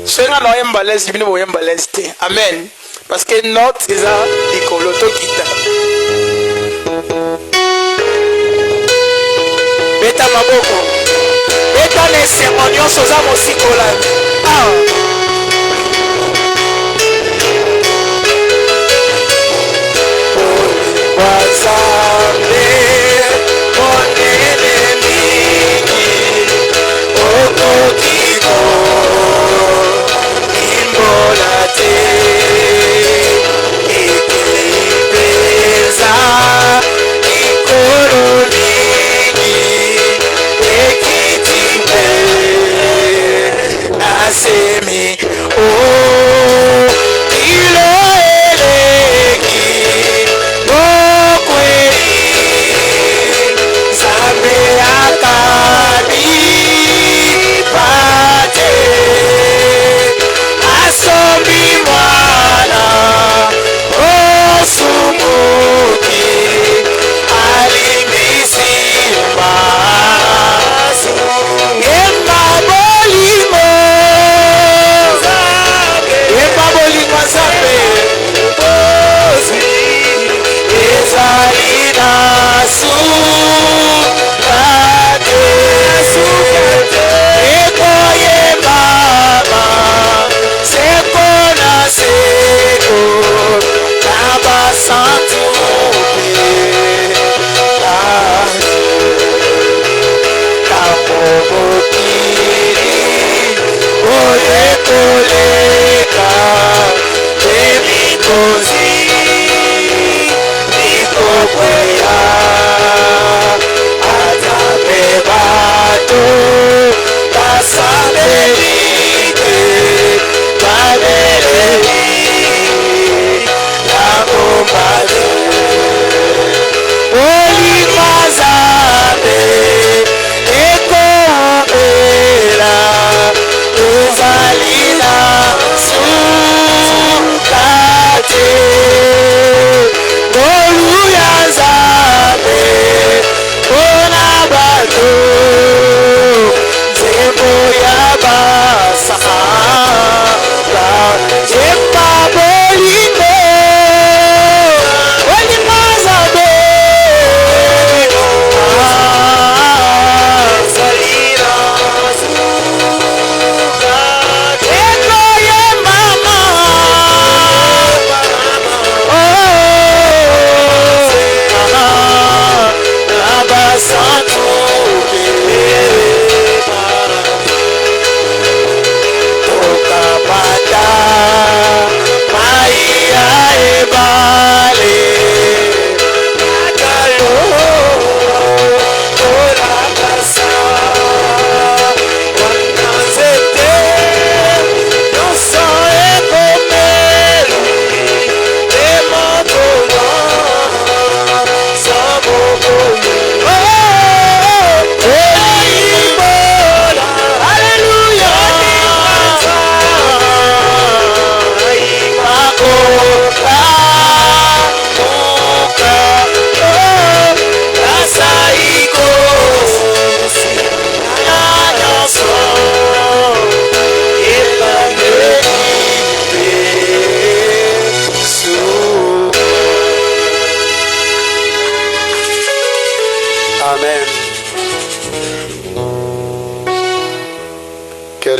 Senga no yemba les bino bo yemba les te. Amen. Parce que note eza likolo to kita. Beta maboko. Beta ne sermonion soza mosikola. Ah. Wazambe monene mingi okokiko imbola te ekipeza ikolo mingi ekitipe nasemi oh ilo eleki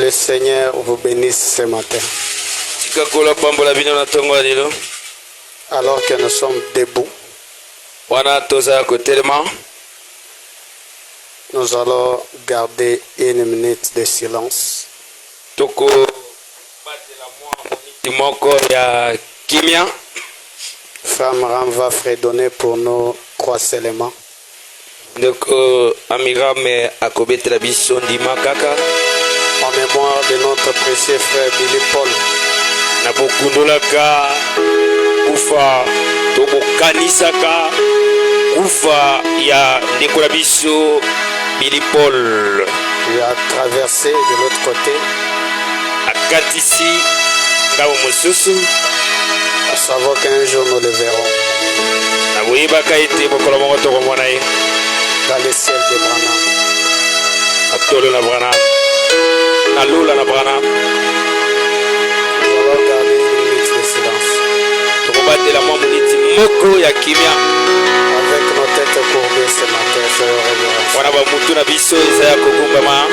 Seigneur vous bénisse ce matin. Alors que nous sommes debout, nous allons garder une minute de silence. Femme Ram va fredonner pour nous 3 éléments. En mémoire de notre précieux frère Billy Paul. Nabokundolaka ufa tobokanisaka ufa ya ndekola biso Billy Paul. Il a traversé de l'autre côté. Akatisi ngabo mosusu. À savoir qu'un jour nous le verrons. Naboyebaka ete bokolo moko tokomona ye dans le ciel de Branham. Atolo na Branham. Nalola na Branham. moko ya kimia Avec nos têtes courbées ce matin, faisons révérence. wana bamutu na biso eza ya kogumbama.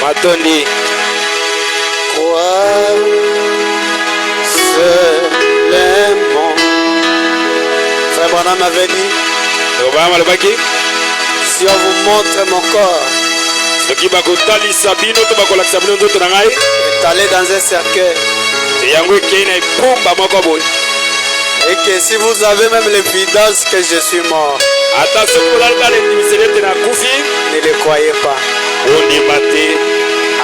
Matondi Croire seulement. Frère Branham avait dit, obama alobaki si on vous montre mon corps soki bakotalisa bino to bakolakisa bino nzoto na ngai étalé dans un cercueil, yango ekei na epumba moko boye et que si vous avez même l'évidence que je suis mort, ata soki olalaka lendimiseli ete nakufi ne le croyez pas. ondima te.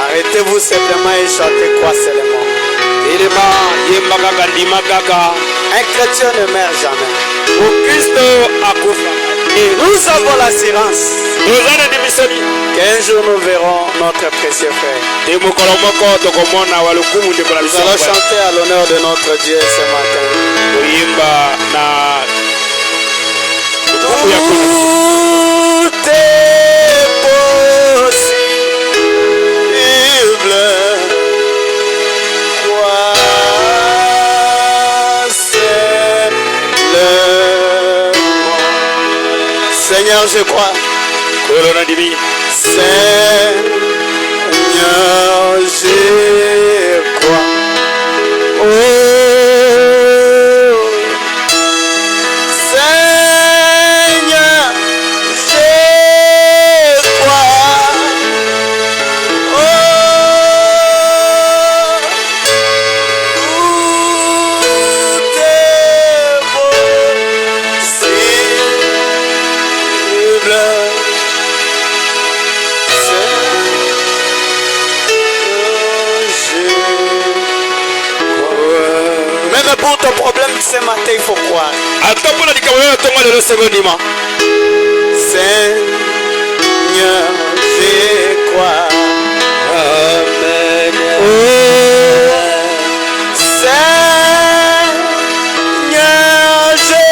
Arrêtez-vous simplement et chantez quoi seulement. elema yemba kaka ndima kaka. Un chrétien ne meurt jamais. mokristo akufa Et nous avons l'assurance toza na ndimiseli qu'un jour nous verrons notre précieux frère. te mokolo moko tokomona walukumu ndeko na Nous biso allons chanter à l'honneur de notre Dieu ce matin. koyemba na lukumu ya kuna Tout est possible. Seigneur, je crois. kolo na ndimi Seigneur, je crois. Oh, Seigneur, je crois. Oh, tout est possible. Même pour ton problème ce matin, il faut croire. ata mpona likambo oyo atonga lelo sengo ndima Seigneur, je crois. amen. Oh, Seigneur, je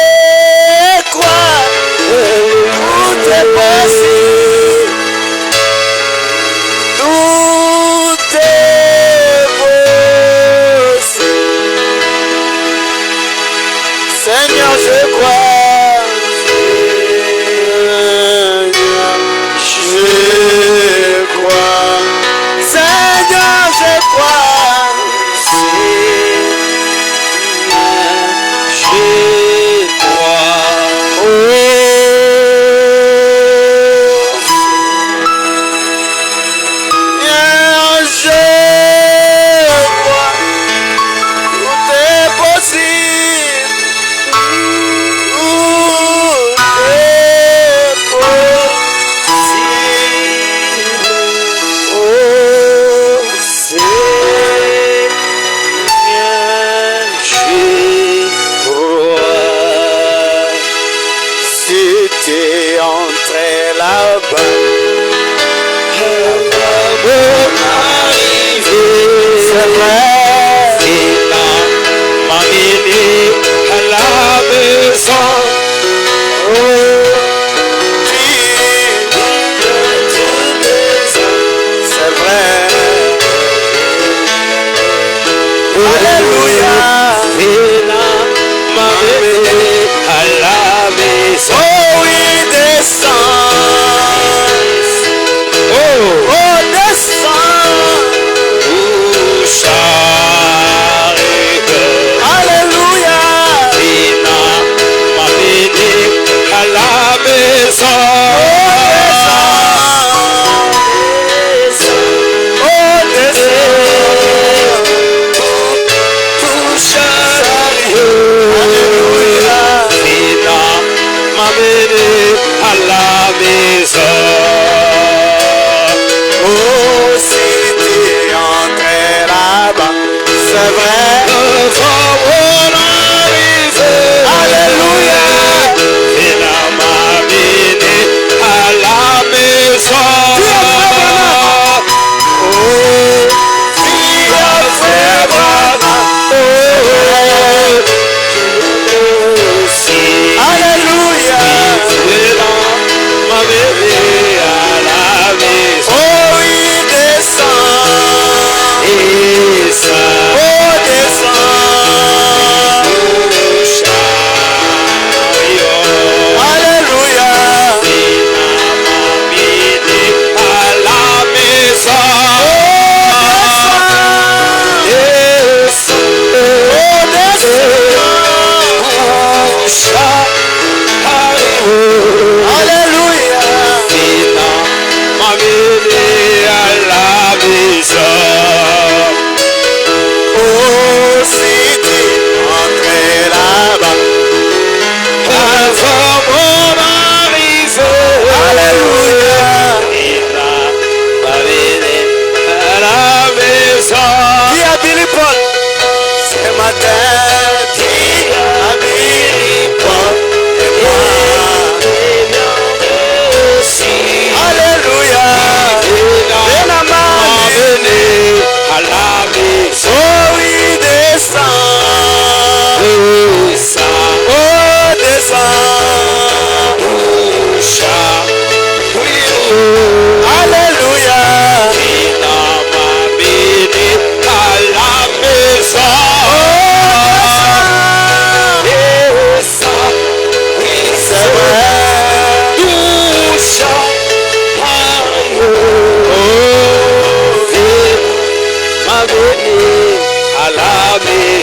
crois. Tout est possible. Tout est possible. Seigneur, je crois. Seigneur, je crois.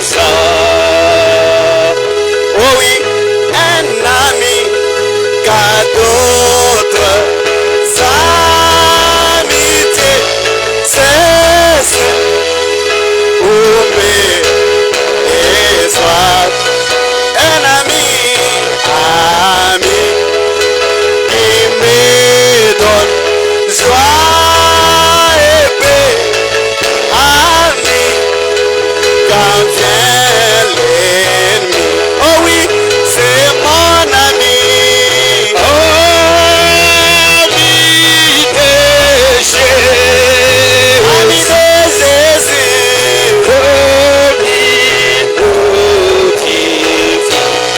ça. Oh oui, un ami qu'à d'autres amitiés cesse pour mes soirs. Un ami, qui me donne joie et paix. Ami, quand vient l'ennemi. Oh oui, c'est mon ami. Ami de Jésus.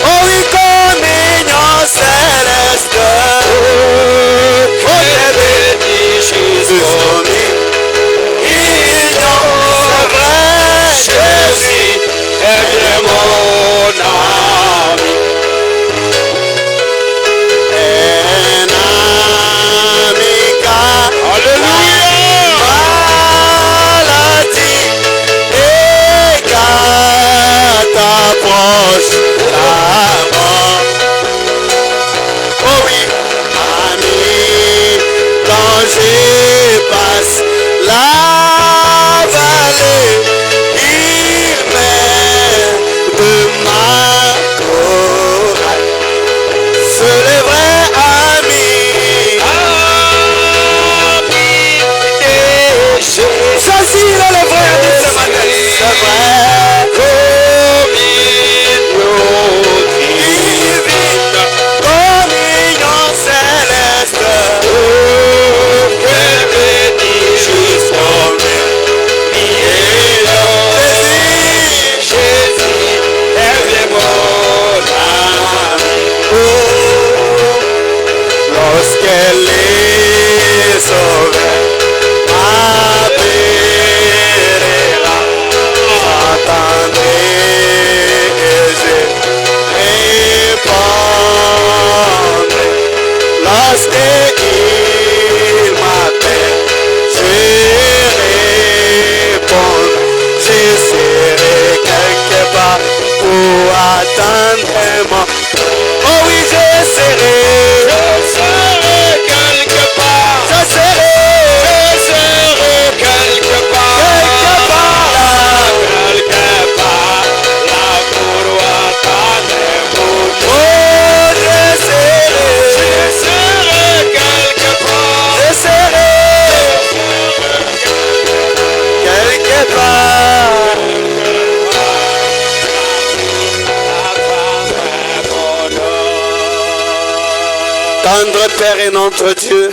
Oh oui, communion céleste. Oh, béni Jésus. Union vraie, Jésus est bien mon ami. Un ami car maladie et quand t'approche la mort. Oh oui, ami, quand je passe la vallée, il m'aide de ma chorale. C'est le vrai ami. Ça aussi, il est le vrai ami ce matin. C'est vrai. Communion céleste. Lorsqu'elle est sauvée, appellera, attendez et je répondrai. Lorsqu'il m'appelle, je répondrai. Je serai quelque part pour attendre moi. Oh oui, je serai quelque part. Je serai quelque part là pour attendre mon. Oh, je serai quelque part. Je serai quelque part. Tendre Père et notre Dieu,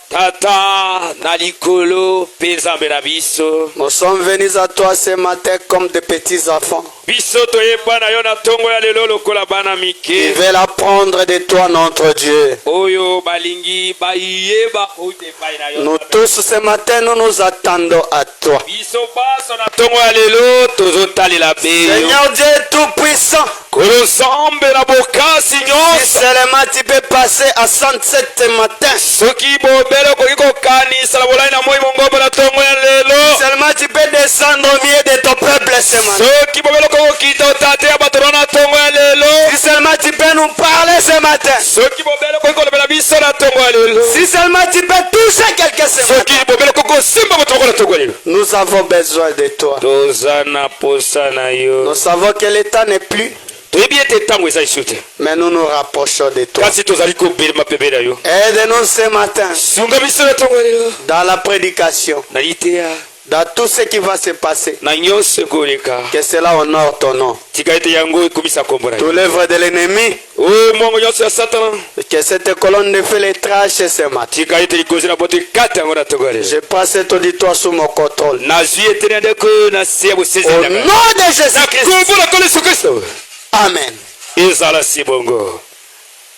Tata nalikolo pezambe na biso. nous sommes venus à toi ce matin comme des petits enfants. Biso toyeba na yo na tongo ya lelo lokola bana Ils mike. veulent apprendre de toi notre Dieu. Oyo balingi bayeba ote pai na yo. Nous tous ce matin nous nous attendons à toi. Biso baso na tongo ya lelo tozotalela beyo. Seigneur Dieu tout-puissant, Kolozambe na bokasi si nyonso. seulement tu peux passer à 107 matin, Soki bobelo koki kokanisa na bolai na moi mongombo na tongo ya lelo. seulement tu peux descendre au milieu de ton peuple ce matin. Soki bobelo kokita otate ya bato na tongo ya lelo. Si seulement tu peux nous parler ce matin. Soki bobelo koki kolobela biso na tongo ya lelo. Si seulement tu peux toucher quelqu'un ce matin. Soki bobelo kokosimba bato na tongo ya lelo. Nous avons besoin de toi. Toza na posa na yo. Nous savons que le temps n'est plus, Toyebi ete ntango eza lisusu te. mais nous nous rapprochons de toi. Kasi tozali kobelema pembeni na yo. Aide-nous ce matin Sunga biso na tongo ya lelo. dans la prédication, Na liteya. dans tout ce qui va se passer. Na nyonso ekoleka. Que cela honore ton nom. Tika ete yango ekomisa kombo na yo. Tout l'œuvre de l'ennemi, Oyo mongo nyonso ya satana. que cette colonne de feu les trache ce matin. Tika ete likozi na boto ekata yango na tongo ya lelo. Je passe cet auditoire sous mon contrôle. Nazwi ete na ndeko na se ya bosezi Au ya nom ngai. de Jésus-Christ. Kombo na nkolo Yesu Kristo. Amen. Ezala si bongo.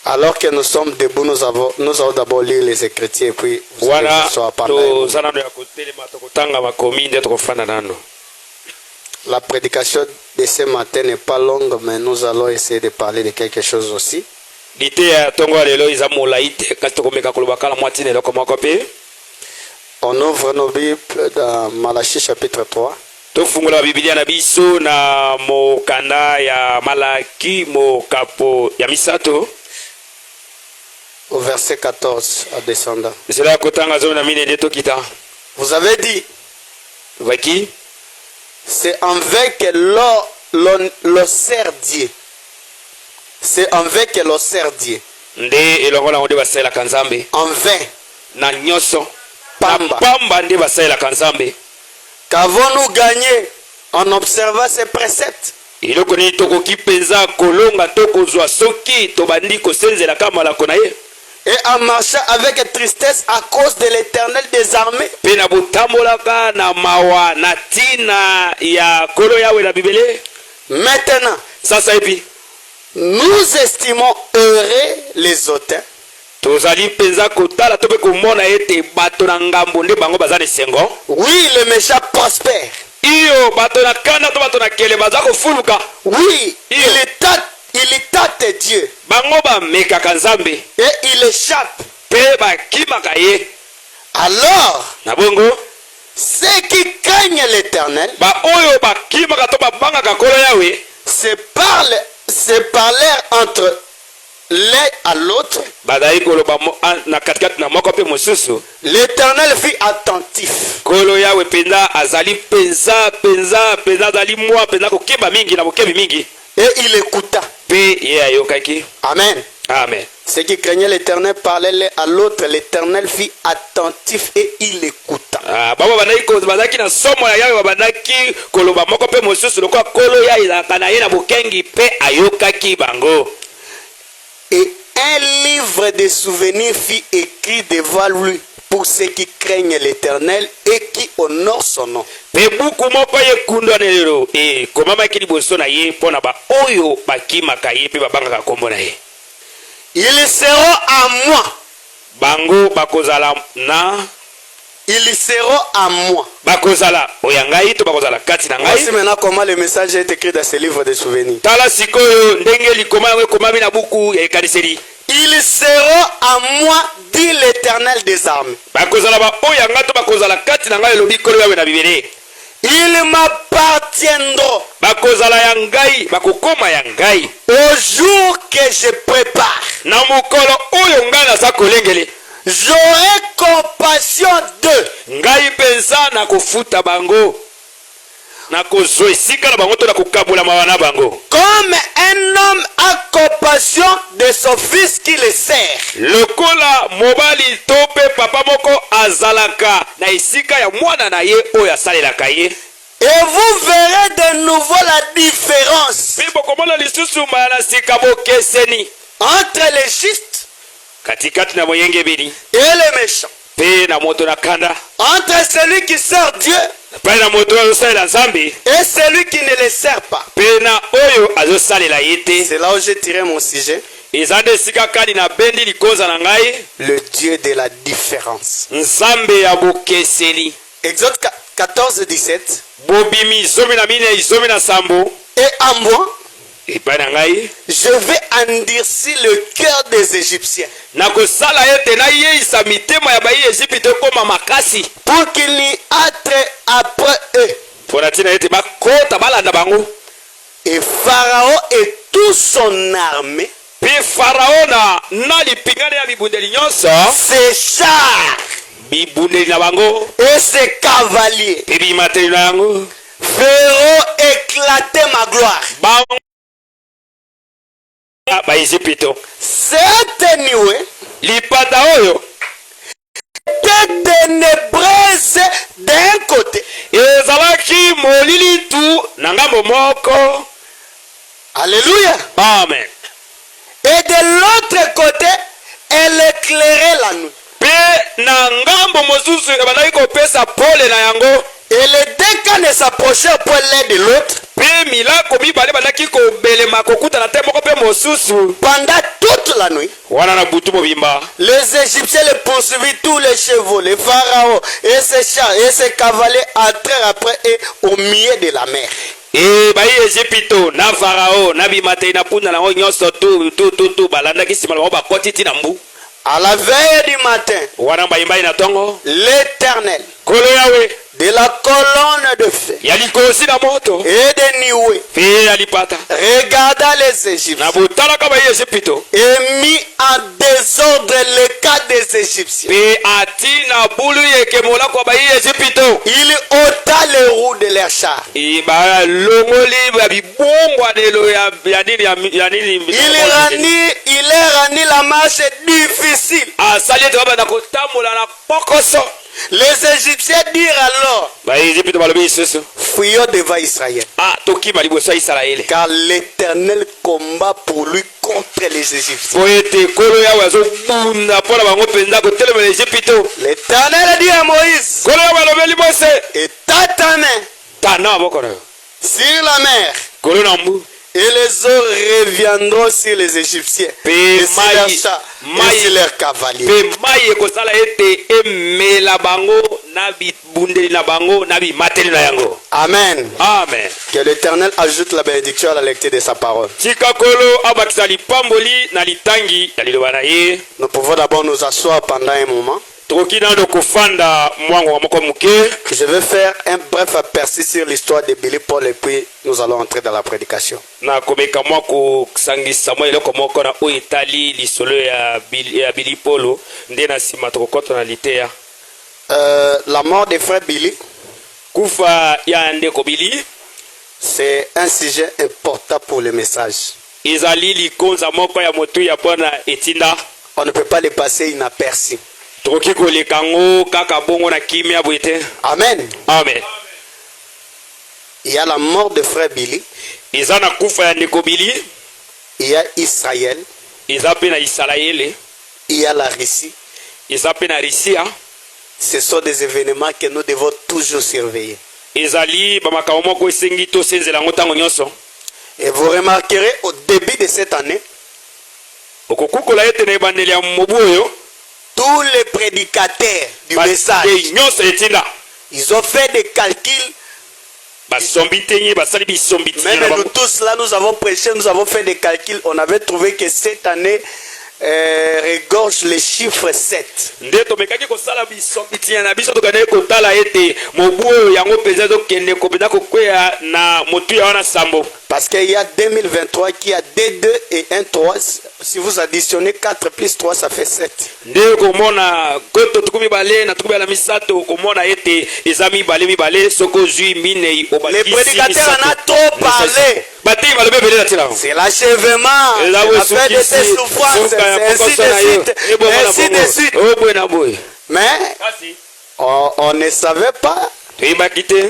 Alors que nous sommes debout, nous allons d'abord lire les Écritures et puis vous allez Wana vous asseoir pendant un moment. toza nano ya kotelema tokotanga makomi nde tokofanda nano. La prédication de ce matin n'est pas longue, mais nous allons essayer de parler de quelque chose aussi. Lite ya tongo ya lelo eza molai te kasi tokomeka koloba kala mwa ntina eloko moko mpe. On ouvre nos Bibles dans Malachie chapitre 3. tofungola Biblia na biso na mokanda ya Malaki mokapo ya misato au verset 14 à descendant. zela kotanga zo na mine ndeto kita Vous avez dit, vaki c'est en vain que l'on sert Dieu. C'est en vain que l'on sert Dieu. nde elongola ngode basela kanzambe En vain. na nyoso Pamba. pamba nde basela kanzambe. Qu'avons-nous gagné en observant ces préceptes? Iloko ni tokoki penza kolonga tokozwa soki tobandi kosenzela kama la konaye Et en marchant avec tristesse à cause de l'Éternel des armées. pe na botambolaka na mawa na tina ya kolo yawe na bibele. Maintenant, Sasa epi nous estimons heureux les auteurs tozali penza kotala tope komona ete bato na ngambo nde bango baza na esengo. Oui, le méchant prospère. Iyo bato na kanda to bato na kele baza kofuluka. Oui, il tâte Dieu Bango bamekaka nzambe et il échappe. pe bakimaka ye. Alors, Na bongo ceux qui craignent l'Éternel ba oyo bakimaka to babangaka kolo yawe se parlèrent entre l'un à l'autre. bazali koloba na katikati na moko pe mosusu. L'Éternel fut attentif Kolo yawe penza azali penza azali mwa penza kokeba mingi na bokebi mingi et il écouta. pe ye ayokaki. Amen. Amen. Ceux qui craignaient l'Éternel parlaient l'un à l'autre. L'Éternel fut attentif et il écouta. Baba bandaki bazaki na somo ya yawe babandaki koloba moko pe mosusu lokola kolo ya izalaka na ye na bokengi pe ayokaki bango. Et un livre de souvenirs fut écrit devant lui pour ceux qui craignent l'Éternel et qui honorent son nom. Pe buku moko yekundwa na lelo komamaki liboso na ye mpo na ba oyo bakimaka ye pe babangaka kombo na ye. Ils seront à moi. Bango bakozala na Ils seront à moi. bakozala oya ngai to bakozala kati na ngai. Voici maintenant comment le message est écrit dans ce livre de souvenirs. Tala sikoyo ndenge likoma yango ekomami na buku ya ekaniseli. Ils seront à moi, dit l'Éternel des armées. Bakozala ba oya ngai to bakozala kati na ngai elobi kolo yawe na bibele. Ils m'appartiendront Bakozala ya ngai bakokoma ya ngai au jour que je prépare. na mokolo oyo ngai naza kolengele. J'aurai compassion d'eux. Ngai penza na kofuta bango na kozwa esika na bango to na kokabola mawa na bango. Comme un homme a compassion de son fils qui le sert. Lokola mobali to pe papa moko azalaka na esika ya mwana na ye oyo asalelaka ye. Et vous verrez de nouveau la différence Pe bokomona lisusu mbala na sika bokeseni entre les justes katikati na moyengebeli et les méchants. pe na moto na kanda Entre celui qui sert Dieu pe na moto oyo azosalela nzambe et celui qui ne le sert pas. pe na oyo azosalela ye te. C'est là où j'ai tiré mon sujet. Eza nde esika kani na bendi likonza na ngai Le Dieu de la différence. nzambe ya bokeseni. Exode 14, 17. Bobimi zomi na mine zomi na sambo Et à moi, epai na ngai je vais endurcir le cœur des Égyptiens na kosala ete nayeisa mitema ya baegypte ekoma makasi pour qu'il n'y entre après eux. mpo na ntina ete bakota balanda bango. Et Pharaon et toute son armée, Mpe farao na lipingane ya bibundeli nyonso ses chars bibundeli na bango et ses cavaliers mpe bimateli na yango feront éclater ma gloire. baegypte. Cette nuée Lipata oyo était ténébreuse d'un côté. ezalaki molili tu na ngambo moko. Alléluia. Amen. Et de l'autre côté, elle éclairait la nuit. Pe na ngambo mosusu ebandaki kopesa pole na yango. Et les deux camps ne s'approchèrent point l'un de l'autre Pe milako mibale bandaki kobelema kokutana te moko pe mosusu pendant toute la nuit. wana na butu mobimba. Les Égyptiens les poursuivirent, tous les chevaux, les pharaons et ses chars et ses cavaliers entrèrent après eux au milieu de la mer. E bai Egypto na farao na bimatei na punda na ngo nyonso tu balandaki nsima na bango bakoti ti na mbu. À la veille du matin, Wana bayimbai na tongo l'Éternel kolo yawe de la colonne de feu ya likosi na moto et des nuées, mpe ya lipata regarda les Égyptiens na botalaka baegypito et mit en désordre le cas des Égyptiens. mpe atina bulu yeke molako ya baegypito Il ôta les roues de leurs chars. balongoli babibongwanelo ya nini Il leur rendit la marche difficile. asali ete babanda kotambola na pokoso. Les Égyptiens dirent alors, baegypito balobi lisusu fuyons devant Israël. tokima liboso ya isalaele Car l'Éternel combat pour lui contre les Égyptiens. po ete kolo yawe azobunda mpo na bango mpenza kotelemela egypito. L'Éternel dit à Moïse, kolo yawe alobeli mose étends ta main tana maboko na yo sur la mer kolo na mbu et les eaux reviendront sur les Égyptiens et sur leurs chars et sur leurs cavaliers. mpe mai ekosala ete emela bango na bibundeli na bango na bimateli na yango. Amen. Amen. Que l'Éternel ajoute la bénédiction à la lecture de sa parole. tika kolo abakisa lipamboli na litangi ya liloba na ye. Nous pouvons d'abord nous asseoir pendant un moment. tokoki nano kofanda mwango moko moke. Je vais faire un bref aperçu sur l'histoire de Billy Paul et puis nous allons entrer dans la prédication. na komeka mwa kosangisa mwa eloko moko na oyo etali lisolo ya Billy Polo nde na nsima tokokota na liteya. La mort de frère Billy, kufa ya ndeko Billy c'est un sujet important pour le message. ezali likonza moko ya motu ya mpona etinda. On ne peut pas le passer inaperçu. tokoki koleka ngo kaka bongo na kimia boye te. Amen. Amen. Il y a la mort de frère Billy, eza na kufa ya ndeko Billy, il y a Israël, eza mpe na Isalaele, il y a la Russie. eza mpe na Risia. Ce sont des événements que nous devons toujours surveiller. ezali bamakambo moko esengi tosenzela yango ntango nyonso. Et vous remarquerez au début de cette année, okokukola ete na ebandeli ya mobu oyo tous les prédicateurs du message, nyonso etinda ils ont fait des calculs. basombi te nye basali bisombi te nye na Même nous bango. tous là, nous avons prêché, nous avons fait des calculs. On avait trouvé que cette année regorge le chiffre 7. nde tomekaki kosala bisombi tina na biso tokende kotala ete mobu oyo yango mpenza ezokende kopenda kokweya na motuya wana sambo. Parce qu'il y a 2023 qui a D2 et 1-3. Si vous additionnez 4 plus 3, ça fait 7. nde komona koto tuku mibale na tuku mibale na misato komona ete eza mibale soki ozwi minei Les prédicateurs en ont trop parlé. batei balobi ebele na ntina yango. C'est l'achèvement, c'est la fin de tes souffrances, c'est ainsi de suite, ainsi de suite. boye na boye. Mais on ne savait pas toyebaki te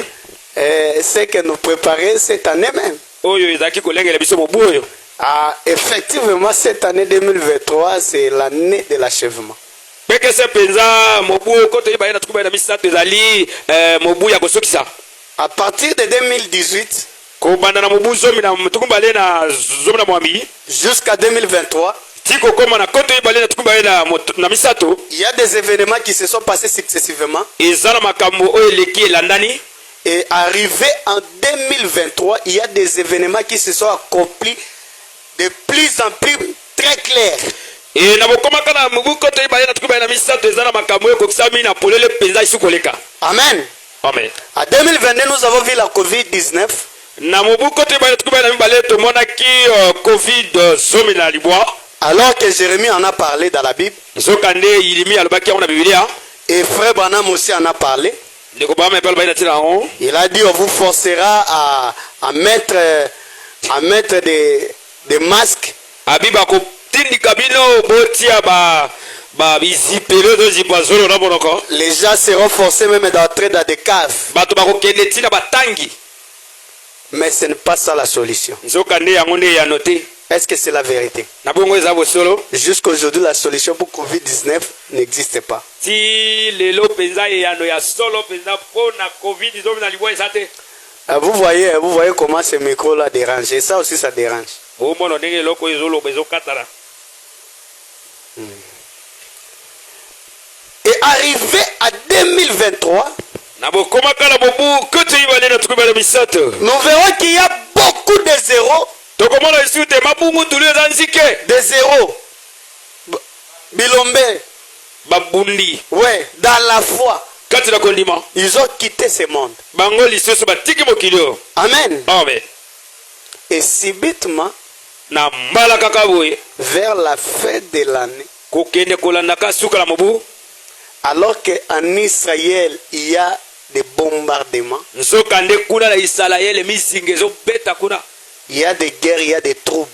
ce que nous préparions cette année même. oyo ezalaki kolengela biso mobu oyo. Effectivement, cette année 2023, c'est l'année de l'achèvement. pekese mpenza mobu oyo koto yebale na tuku mibale na misato ezali mobu ya kosokisa. À partir de 2018 kobanda na mobu zomi na tuku mibale na zomi na mwambi jusqu'à 2023, ti kokóma na koto yebale na tuku mibale na misato il y a des événements qui se sont passés successivement. eza na makambo oyo eleki elandani. Et arrivé en 2023, il y a des événements qui se sont accomplis de plus en plus très clairs. na bokomaka na mobu koto yebale na tuku mibale na misato eza na makambo oyo ekokisami na polele mpenza esi koleka. Amen. Amen. En 2022, nous avons vu la COVID-19. na mobu koto yebale na tuku mibale na mibale tomonaki covid zomi na libwa. Alors que Jérémie en a parlé dans la Bible. nzoka nde yilimi alobaki yango na bibilia. Et frère Branham aussi en a parlé. ndeko bama epe alobaki na ntina yango. Il a dit on vous forcera à mettre des masques. abi bakotindika bino botia bizipele ozozipa zolo na monoko. Les gens seront forcés même d'entrer dans des caves. bato bakokende ntina batangi. Mais ce n'est pas ça la solution. nzoka nde yango nde eyano te. Est-ce que c'est la vérité? na bongo eza bosolo. Jusqu'aujourd'hui, la solution pour COVID-19 n'existe pas. ti lelo mpenza eyano ya solo mpenza mpo na covid zomi na libwa eza te. Vous voyez comment ce micro-là dérange. Et ça aussi, ça dérange. omona ndenge eloko oyo ezoloba ezokatana. Et arrivé à 2023, na bokomaka na mobu koto yibale na tuku mibale misato nous verrons qu'il y a beaucoup de zéros. tokomona esu te mabungutulu eza nzike. Des zéros. Bilombe. babundi Ouais, dans la foi. kati na kondima Ils ont quitté ce monde. bango lisusu batiki mokili oyo. Amen. Amen. Et subitement, Na mbala kaka boye vers la fin de l'année, kokende kolandaka suka la mobu alors qu'en Israël, il y a des bombardements, nzoka nde kuna na Isalaele misinga ezobeta kuna il y a des guerres, il y a des troubles.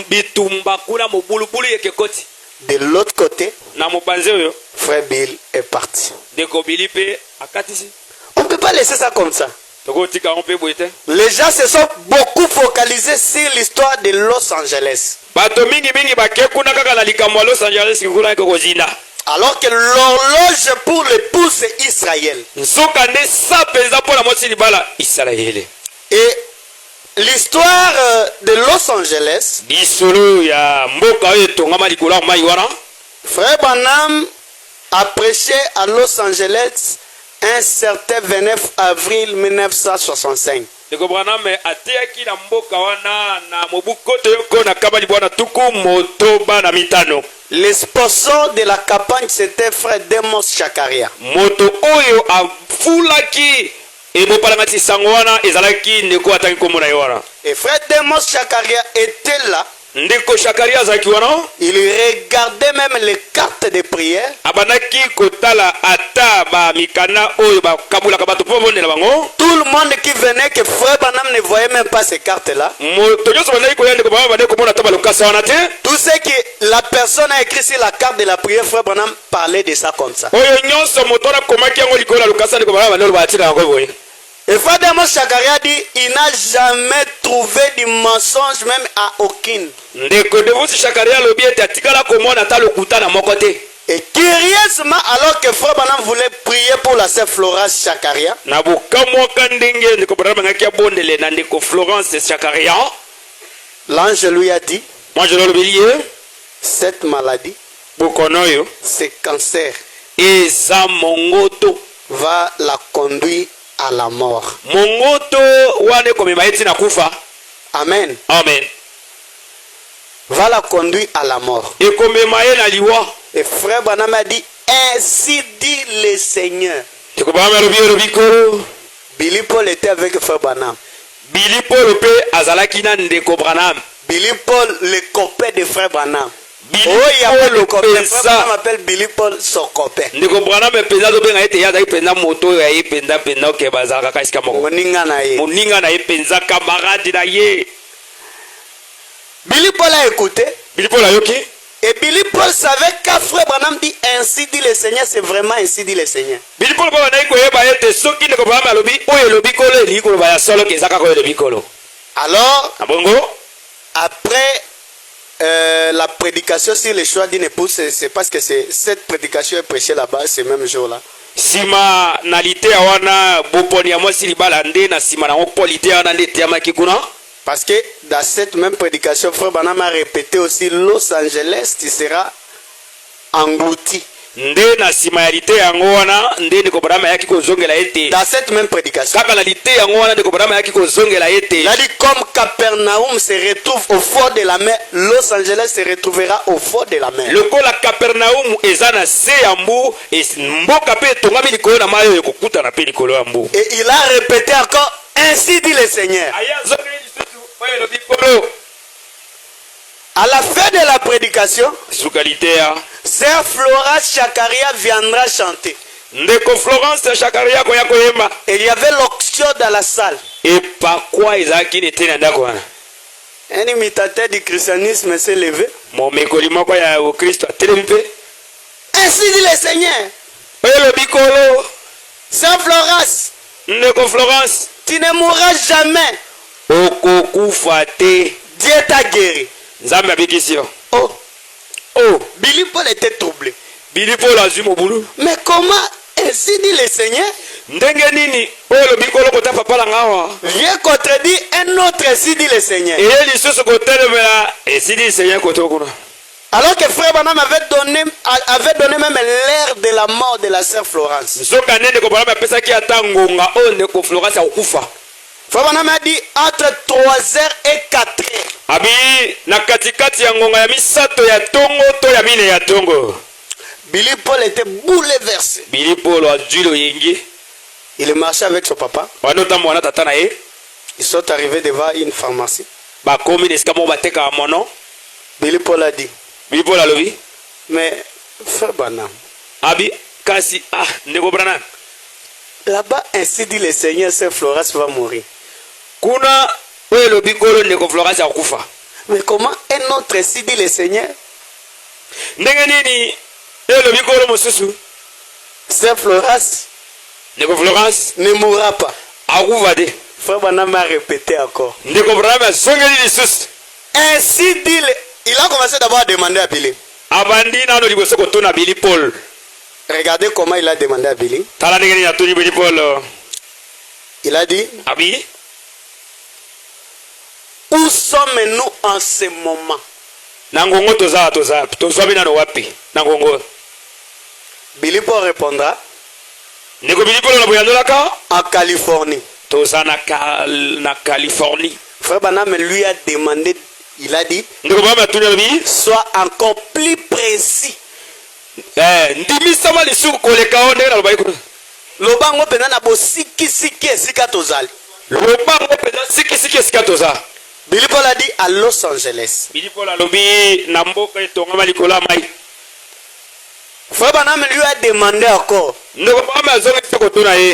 bitumba kuna mobulubulu yekekoti De l'autre côté, na mopanzi oyo Frère Bill est parti. ndeko bili mpe akatisi. On ne peut pas laisser ça comme ça. Tokotika on mpe boye te. Les gens se sont beaucoup focalisés sur l'histoire de Los Angeles. Bato mingi bake kuna kaka na likambo ya Los Angeles kuna kokozinda. Alors que l'horloge pour l'épouse c'est Israël. Nzoka nde sa penza mpo na mwasi libala Isalaele. Et l'histoire de Los Angeles, Lisolo ya mboka oyo etongama likolo ya mai wana. Frère Branham a prêché à Los Angeles un certain 29 avril 1965. Ndeko Branham atiaki na mboka wana na mobu koto yoko na kaba libwana tuku motoba na mitano. Le sponsor de la campagne c'était Frère Demos Chakaria. Moto oyo afulaki ebopalangati sango wana ezalaki ndeko ataki kombo na ye wana. Et Frère Demos Chakaria était là. Ndeko Shakaria azalaki wana. Il regardait même les cartes de prière. Abanaki kotala ata ba mikana oyo ba kabula kabato po bonde na bango. Tout le monde qui venait que Frère Branham ne voyait même pas ces cartes-là. Moto nyoso bandaki koyande ko ba bandeko mona taba lokasa wana te. Tout ce que la personne a écrit sur la carte de la prière, Frère Branham parlait de ça comme ça. Oyo nyoso moto na komaki yango likola lokasa ndeko ba bandelo ba tira yango boye. Et Frère Demos Chakaria dit, il n'a jamais trouvé du mensonge même à aucune. Ndeko Devosi Shakaria lobi ete atikala komona ta lokuta na moko te. Et curieusement, alors que Frère Branham voulait prier pour la sœur Florence Chakaria, Na bokamwa kandenge ndeko Branham ngaki abondele na ndeko Florence Shakaria. l'ange lui a dit, Moi je le bilier cette maladie, bokonoyo ce cancer, eza mongoto. va la conduire à la mort. Mongoto wane komema eti na kufa. Amen. Amen. Va la conduire à la mort. Et komema ye na liwa. Et Frère Branham a dit, ainsi dit le Seigneur. Ndeko Branham lobi kolo. Billy Paul était avec Frère Branham. Billy Paul pe azalaki na ndeko Branham. Billy Paul, le copain de Frère Branham. Billy Oh, il y a pas de Paul copain. Frère Branham pensa. appelle Billy Paul son copain. Ndeko Branham penza to benga ete ya zaki penza moto ya ye penza ke bazaka kasika moko. Moninga na ye. Moninga na ye penza camarade na ye. Billy Paul a écouté. Billy Paul ayoki. Et Billy Paul savait qu'à Frère Branham dit ainsi dit le Seigneur, c'est vraiment ainsi dit le Seigneur. Billy Paul ba na koyeba ete soki ndeko Branham alobi oyo lobi kolo eli kolo ba ya solo ke zaka ko lobi kolo. Alors, Na bongo après la prédication sur le choix d'une épouse, c'est parce que cette prédication est prêchée là-bas ce même jour-là. sima na lite ya wana boponi ya mwasi libala nde na sima na ngo lite ya wana nde teyamaki kuna. Parce que dans cette même prédication, Frère Branham a répété aussi Los Angeles, tu seras englouti. Nde na sima ya lite yango wana nde ndeko Branham ayaki kozongela ete. Dans cette même prédication, Kaka na lite yango wana ndeko Branham ayaki kozongela ete. il a dit comme Capernaum se retrouve au fond de la mer, Los Angeles se retrouvera au fond de la mer. Lokola Capernaum eza na se ya mbu mboka pe tongami likolo na mayo ekokuta na pe likolo ya mbu. Et il a répété encore, ainsi dit le Seigneur. À la fin de la prédication, Sukalitea Sœur Flora Chakaria viendra chanter. ndeko Florence Shakaria koya koyemba. Et il y avait l'onction dans la salle. Epakwa ezalaki nete na ndako wana. Un imitateur du christianisme s'est levé. Momekoli moko ya Kristo atelemi pe. Ainsi dit le Seigneur. Oyo lobi kolo Sœur Florence, ndeko Florence tu ne mourras jamais. okokufa te. Dieu t'a guéri. Nzambe abikisi yo. Oh, Oh, Billy Paul était troublé. Billy Paul azwi mobulu. Mais comment ainsi dit le Seigneur Ndenge nini oyo lobi kolo kota papa la ngawa. vient contredire un autre ainsi dit le Seigneur. Eye lisusu kotelemela esidi Seigneur koto kuna. Alors que Frère Branham avait donné même l'air de la mort de la sœur Florence. Nzoka nende ko Branham apesaki ata ngonga oyo ndeko Florence akufa. Frère Branham a dit entre 3h et 4h. Abi na katikati ya ngonga ya misato ya tongo to ya mine ya tongo. Billy Paul était bouleversé. Billy Paul azwi loyengi. Il marchait avec son papa. Wanotambo wana tata na ye. Ils sont arrivés devant une pharmacie. Bakomi nesika mo bateka mono. Billy Paul a dit. Billy Paul alobi. Mais frère Branham. Abi kasi ndeko Branham. Là-bas, ainsi dit le Seigneur, Saint Florence va mourir. Kuna oyo lobi ngolo ndeko Florence akufa. Mais comment un autre ainsi dit le Seigneur? Ndenge nini oyo lobi ngolo mosusu. Saint Florence. Ndeko Florence ne mourra pas. Akufa de. Frère Branham a répété encore. Ndeko Branham azongeli lisusu. Ainsi dit le... Il a commencé d'abord à demander à Billy. Abandi nano liboso kotuna Billy Paul. Regardez comment il a demandé à Billy. Tala ndenge ya tuni Billy Paul. Il a dit. Abi. Où sommes-nous en ce moment? Nangongo toza bina no wapi. Nangongo. Billy Paul répondra. Ndeko Billy Paul na boyandolaka en Californie. Toza na Californie. Frère Branham lui a demandé, il a dit, ndeko Branham atuni bi sois encore plus précis. Ndimi sama lisu koleka o ndenge na lobai kuna. Lobango pena na bo siki esika tozali. Lobango pena siki esika toza. Billy Paul a dit à Los Angeles. Billy Paul alobi na mboka etongama likolo ya mai. Frère Branham lui a demandé encore.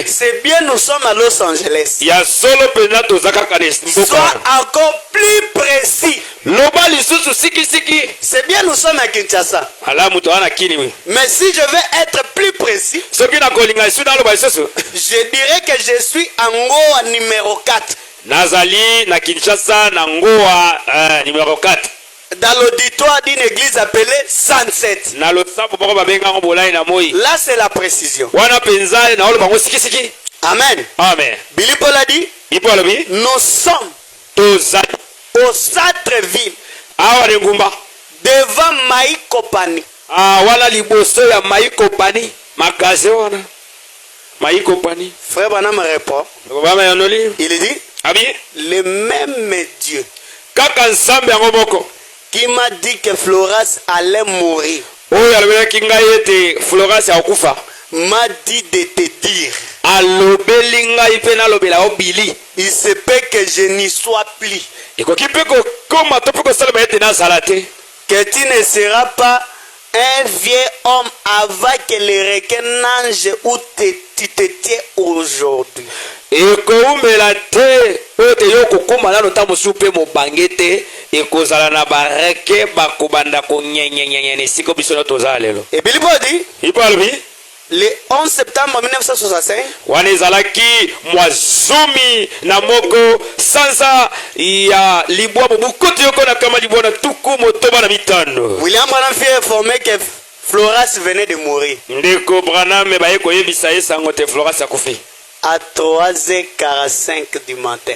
C'est bien, nous sommes à Los Angeles. Sois encore plus précis. C'est bien, nous sommes à Kinshasa. Mais si je veux être plus précis, je dirais que je suis en Goa numéro 4. Nazali na Kinshasa na Ngoa numéro 4. Dans l'auditoire d'une église appelée Sunset. Là, c'est la précision. Amen. Amen. Billy Paul a dit, nous sommes au centre-ville devant Maï Kopani. Frère Branham répond. Il dit, le même Dieu qui m'a dit que Florence allait mourir m'a dit de te dire, il se peut que je n'y sois plus, que tu ne seras pas un vieux homme avant que le requin nage où tu te tiens aujourd'hui. Et Billy Paul dit, le 11 septembre 1965, William Branham fut informé que Florence venait de mourir. À 3h45 du matin.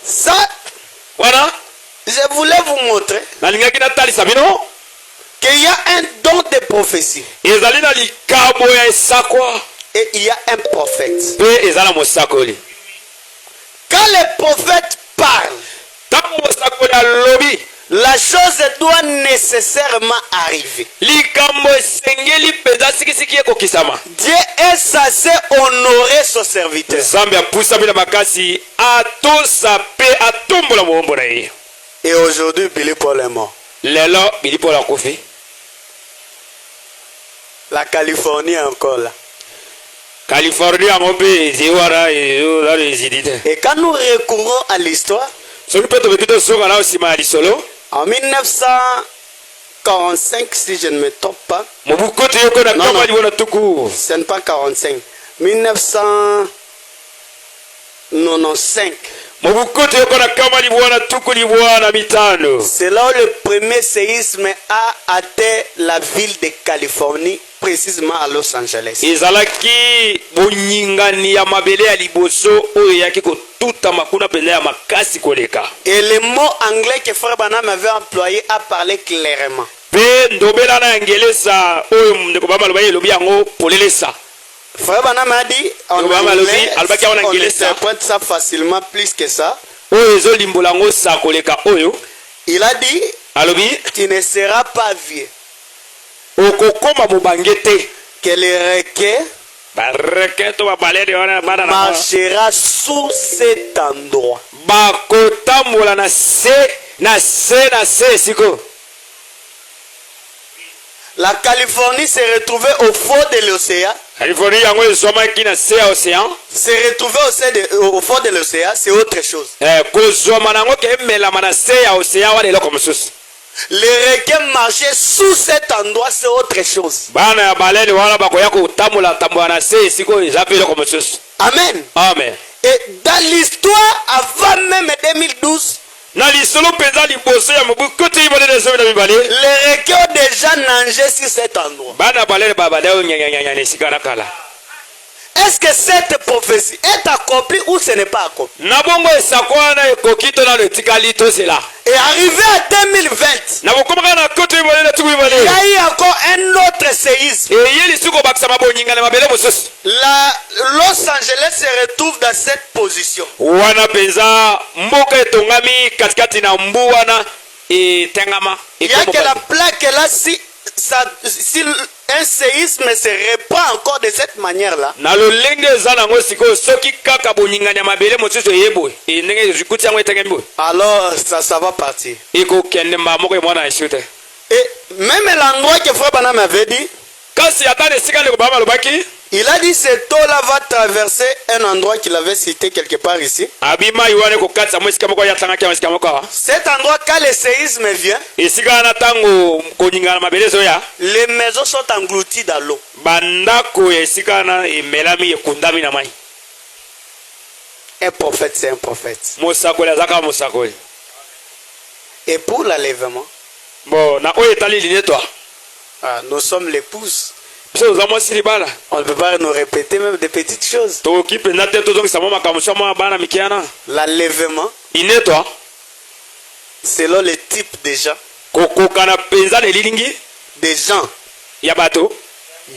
Ça, voilà. Je voulais vous montrer qu'il y a un don de prophétie. Et il y a un prophète. Quand le prophète parle, la chose doit nécessairement arriver. Dieu est censé honorer son serviteur. Et aujourd'hui, Billy Paul est mort. La Californie est encore là. Et quand nous recourons à l'histoire, en 1945, si je ne me trompe pas, non, ce n'est pas 45, 1995, c'est là où le premier séisme a atteint la ville de Californie, précisément à Los Angeles. Et le mot anglais que Frère Branham avait employé a parlé clairement. Frère Branham a dit, on interprète ça facilement plus que ça. Il a dit, alobi tu ne seras pas vieux. okokoma mobangete Que le requin bareketo babalede wana bana na marchera sous cet endroit. bakotambola na se siko. La Californie s'est retrouvée au fond de l'océan. Californie yango ezwamaki na se ya océan. Se retrouver au fond de l'océan, c'est autre chose. Kozwama nango ke emelama na se ya océan wana eloko mosusu. Les requins marchaient sous cet endroit, c'est autre chose. Bana ya balede wana bakoya kotambola na se siko eza pe eloko mosusu. Amen. Amen. Et dans l'histoire, avant même 2012, Na lisolo peza liboso ya mobu kote ibale na zobe na mibale. les requins ont déjà nagé sur cet endroit. Bana balede babade o nyanya nesika na kala. Est-ce que cette prophétie est accomplie ou ce n'est pas accompli? Na bongo esakwana ekokito na letikali to cela. Et arrivé à 2020, Na bokomaka na kote ibale na tuku ibale. il y a eu encore un autre séisme. Yeli suko bakisa mabonyinga na mabele mosusu. Los Angeles se retrouve dans cette position. Wana penza mboka etongami katikati na mbu wana etengama. Il y a que la plaque là, si un séisme se répand encore de cette manière-là, Na lolenge eza nango sikoyo soki kaka bonyingani ya mabele mosusu eyeboye ndenge ezikuti yango etengami boye alors ça va partir. ekokende mba moko emwana esu te. Et même l'endroit que Frère Branham avait dit, kasi ata na esika ndeko baba alobaki il a dit ce taux-là va traverser un endroit qu'il avait cité quelque part ici. abima iwane kokatisa mo esika moko yatangaki yango esika moko awa Cet endroit, quand le séisme vient, esika wana ntango koningana na mabele ezoya les maisons sont englouties dans l'eau. bandako ya esika wana emelami ekundami na mai. Un prophète, c'est un prophète. mosakoli aza kaka mosakoli. Et pour l'enlèvement, bon na oyo etali linetwa nous sommes l'épouse. biso toza mwasi libala On ne peut pas nous répéter même des petites choses. tokoki mpenza te tozongisa mwa makambo so mwa bana mikiana L'enlèvement, inetwa selon le type des gens, kokokana mpenza na elilingi ya bato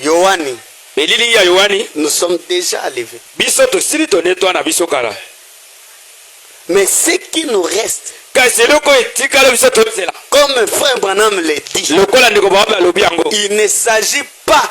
Yohani, elilingi ya yohani nous sommes déjà enlevés. biso tosili tonetwa na biso kala. Mais ce qui nous reste, kasi eloko etikala biso tozela comme Frère Branham le dit, lokola ndeko bawabe alobi yango il ne s'agit pas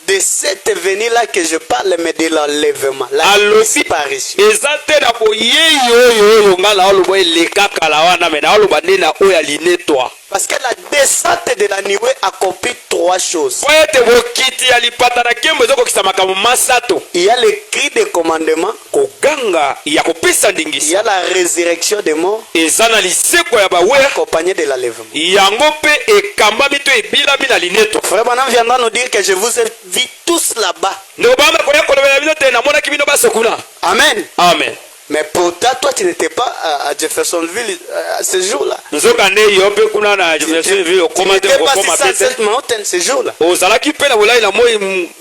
de cette venue-là que je parle, mais de l'enlèvement, la alobi disparition. eza te na boyeyi oyo nga na oloba eleka kala wana me na oloba nde na oyo alinetwa Parce que la descente de la nuée accomplit trois choses. po ete bokiti ya lipata na nkembo ezokokisa makambo masato. Il y a le cri de commandement, koganga ya kopesa il y ndingisa a la résurrection des morts, eza na liseko ya bawe accompagnée de l'enlèvement. yango mpe ekambami to ebilami na linetwa. Frère Branham viendra nous dire que je vous ai vus tous là-bas. ndeko bama koya kolobela bino te namonaki bino basokuna. Amen. Amen. Mais pourtant, toi, tu n'étais pas à Jeffersonville à ce jour-là. nzoka nde yo mpe kuna na Tu Jeffersonville okoma te n'étais pas okoma sur pe te cette mountain ce jour-là. ozalaki mpe na bolai na moi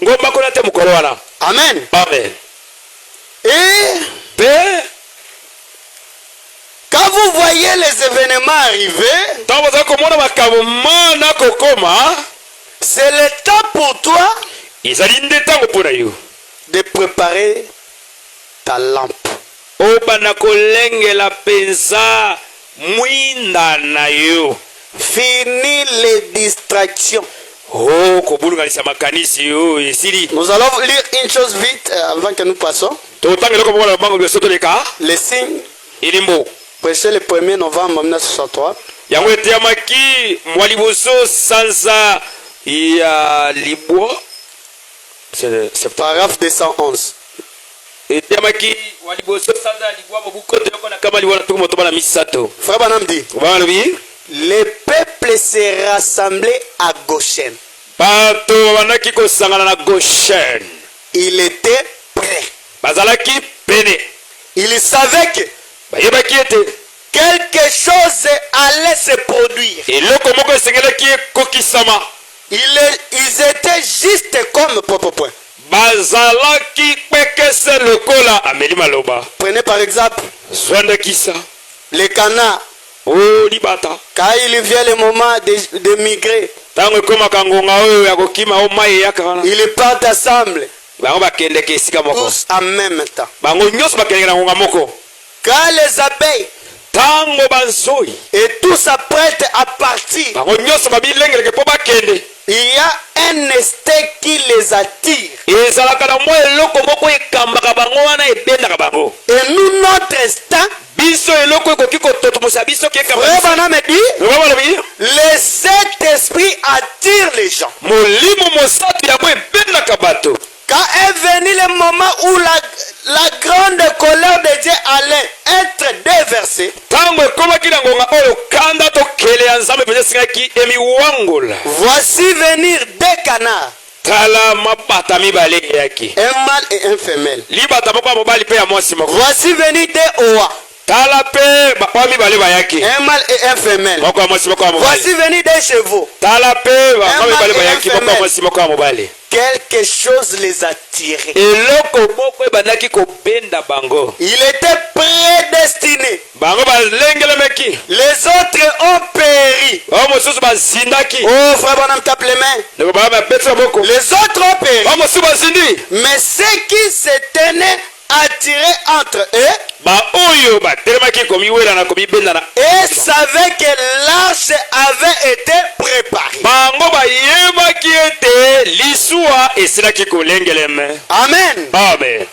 ngomba kuna te mokolo wana. Amen. Amen. Et mpe quand vous voyez les événements arriver, ntango bozali komona makambo mana kokoma c'est le temps pour toi ezali nde ntango mpo na yo de préparer ta lampe. obanda kolengela mpenza mwinda na yo. Fini les distractions. kobulunganisa makanisi oyo esili. Nous allons lire une chose vite avant que nous passons. totanga eloko moko na bango biso toleka Les signes elimbo prêchés le 1er novembre 1963. yango eteyamaki mwa liboso sanza ya libwa Paragraphe 211. eteyamaki mwa liboso sanza ya libwa mobukoto yoko na kama libwa na tuku motoba na misato. Frère Branham dit, obanga lobi le peuple s'est rassemblé à Goshen. bato babandaki kosangana na Goshen. Il était prêt. bazalaki pene Il savait que bayebaki ete quelque chose allait se produire. eloko moko esengelaki ekokisama. Ils étaient juste comme point. bazalaki kpekese lokola ameli maloba. Prenez par exemple zwandakisa les canards. o libata Quand il vient le moment de migrer, ntango ekomaka ngonga oyo ya kokima o mai eyaka wana ils partent ensemble, bango bakendeke esika moko tous en même temps. bango nyonso bakendeke na ngonga moko. Quand les abeilles tango banzoi et tout s'apprête à partir, bango nyonso babilengeleke mpo bakende il y a un instinct qui les attire. ezalaka na mwa eloko moko ekambaka bango wana ebendaka bango Et nous, notre instinct, biso eloko ekoki kototomosa biso Frère Branham me dit, kekabalobi le Saint-Esprit attire les gens. molimo mosantu yango ebendaka bato Quand est venu le moment où la grande colère de Dieu allait être déversée, ntango ekomaki na ngonga oyo kanda tokele ya nzambe mpenza esengaki emiwangola voici venir deux canards, tala mabata mibale eyaki un mâle et un femelle. libata moko ya mobali mpe ya mwasi moko Voici venir deux oies, tala mpe baoya mibale bayaki un mâle et un femelle. moko ya mwasi moko ya mobali Voici venir deux chevaux. tala mpe baoya Un mibale mâle et un bayaki moko ya femelle. mwasi moko ya mobali Quelque chose les attirait. eloko moko ebandaki kobenda bango Il était prédestiné. bango balengelemeki Les autres ont péri. oyo mosusu bazindaki Oh, frère Branham, tape les mains. ndeko baya bapetisa moko Les autres ont péri. oyo mosusu bazindi Mais ceux qui se tenaient attirés entre eux baoyo batelemaki komiwelana komibendana et savaient que l'arche avait été préparée. bango bayebaki ete lisuwa esilaki kolengeleme Amen. amen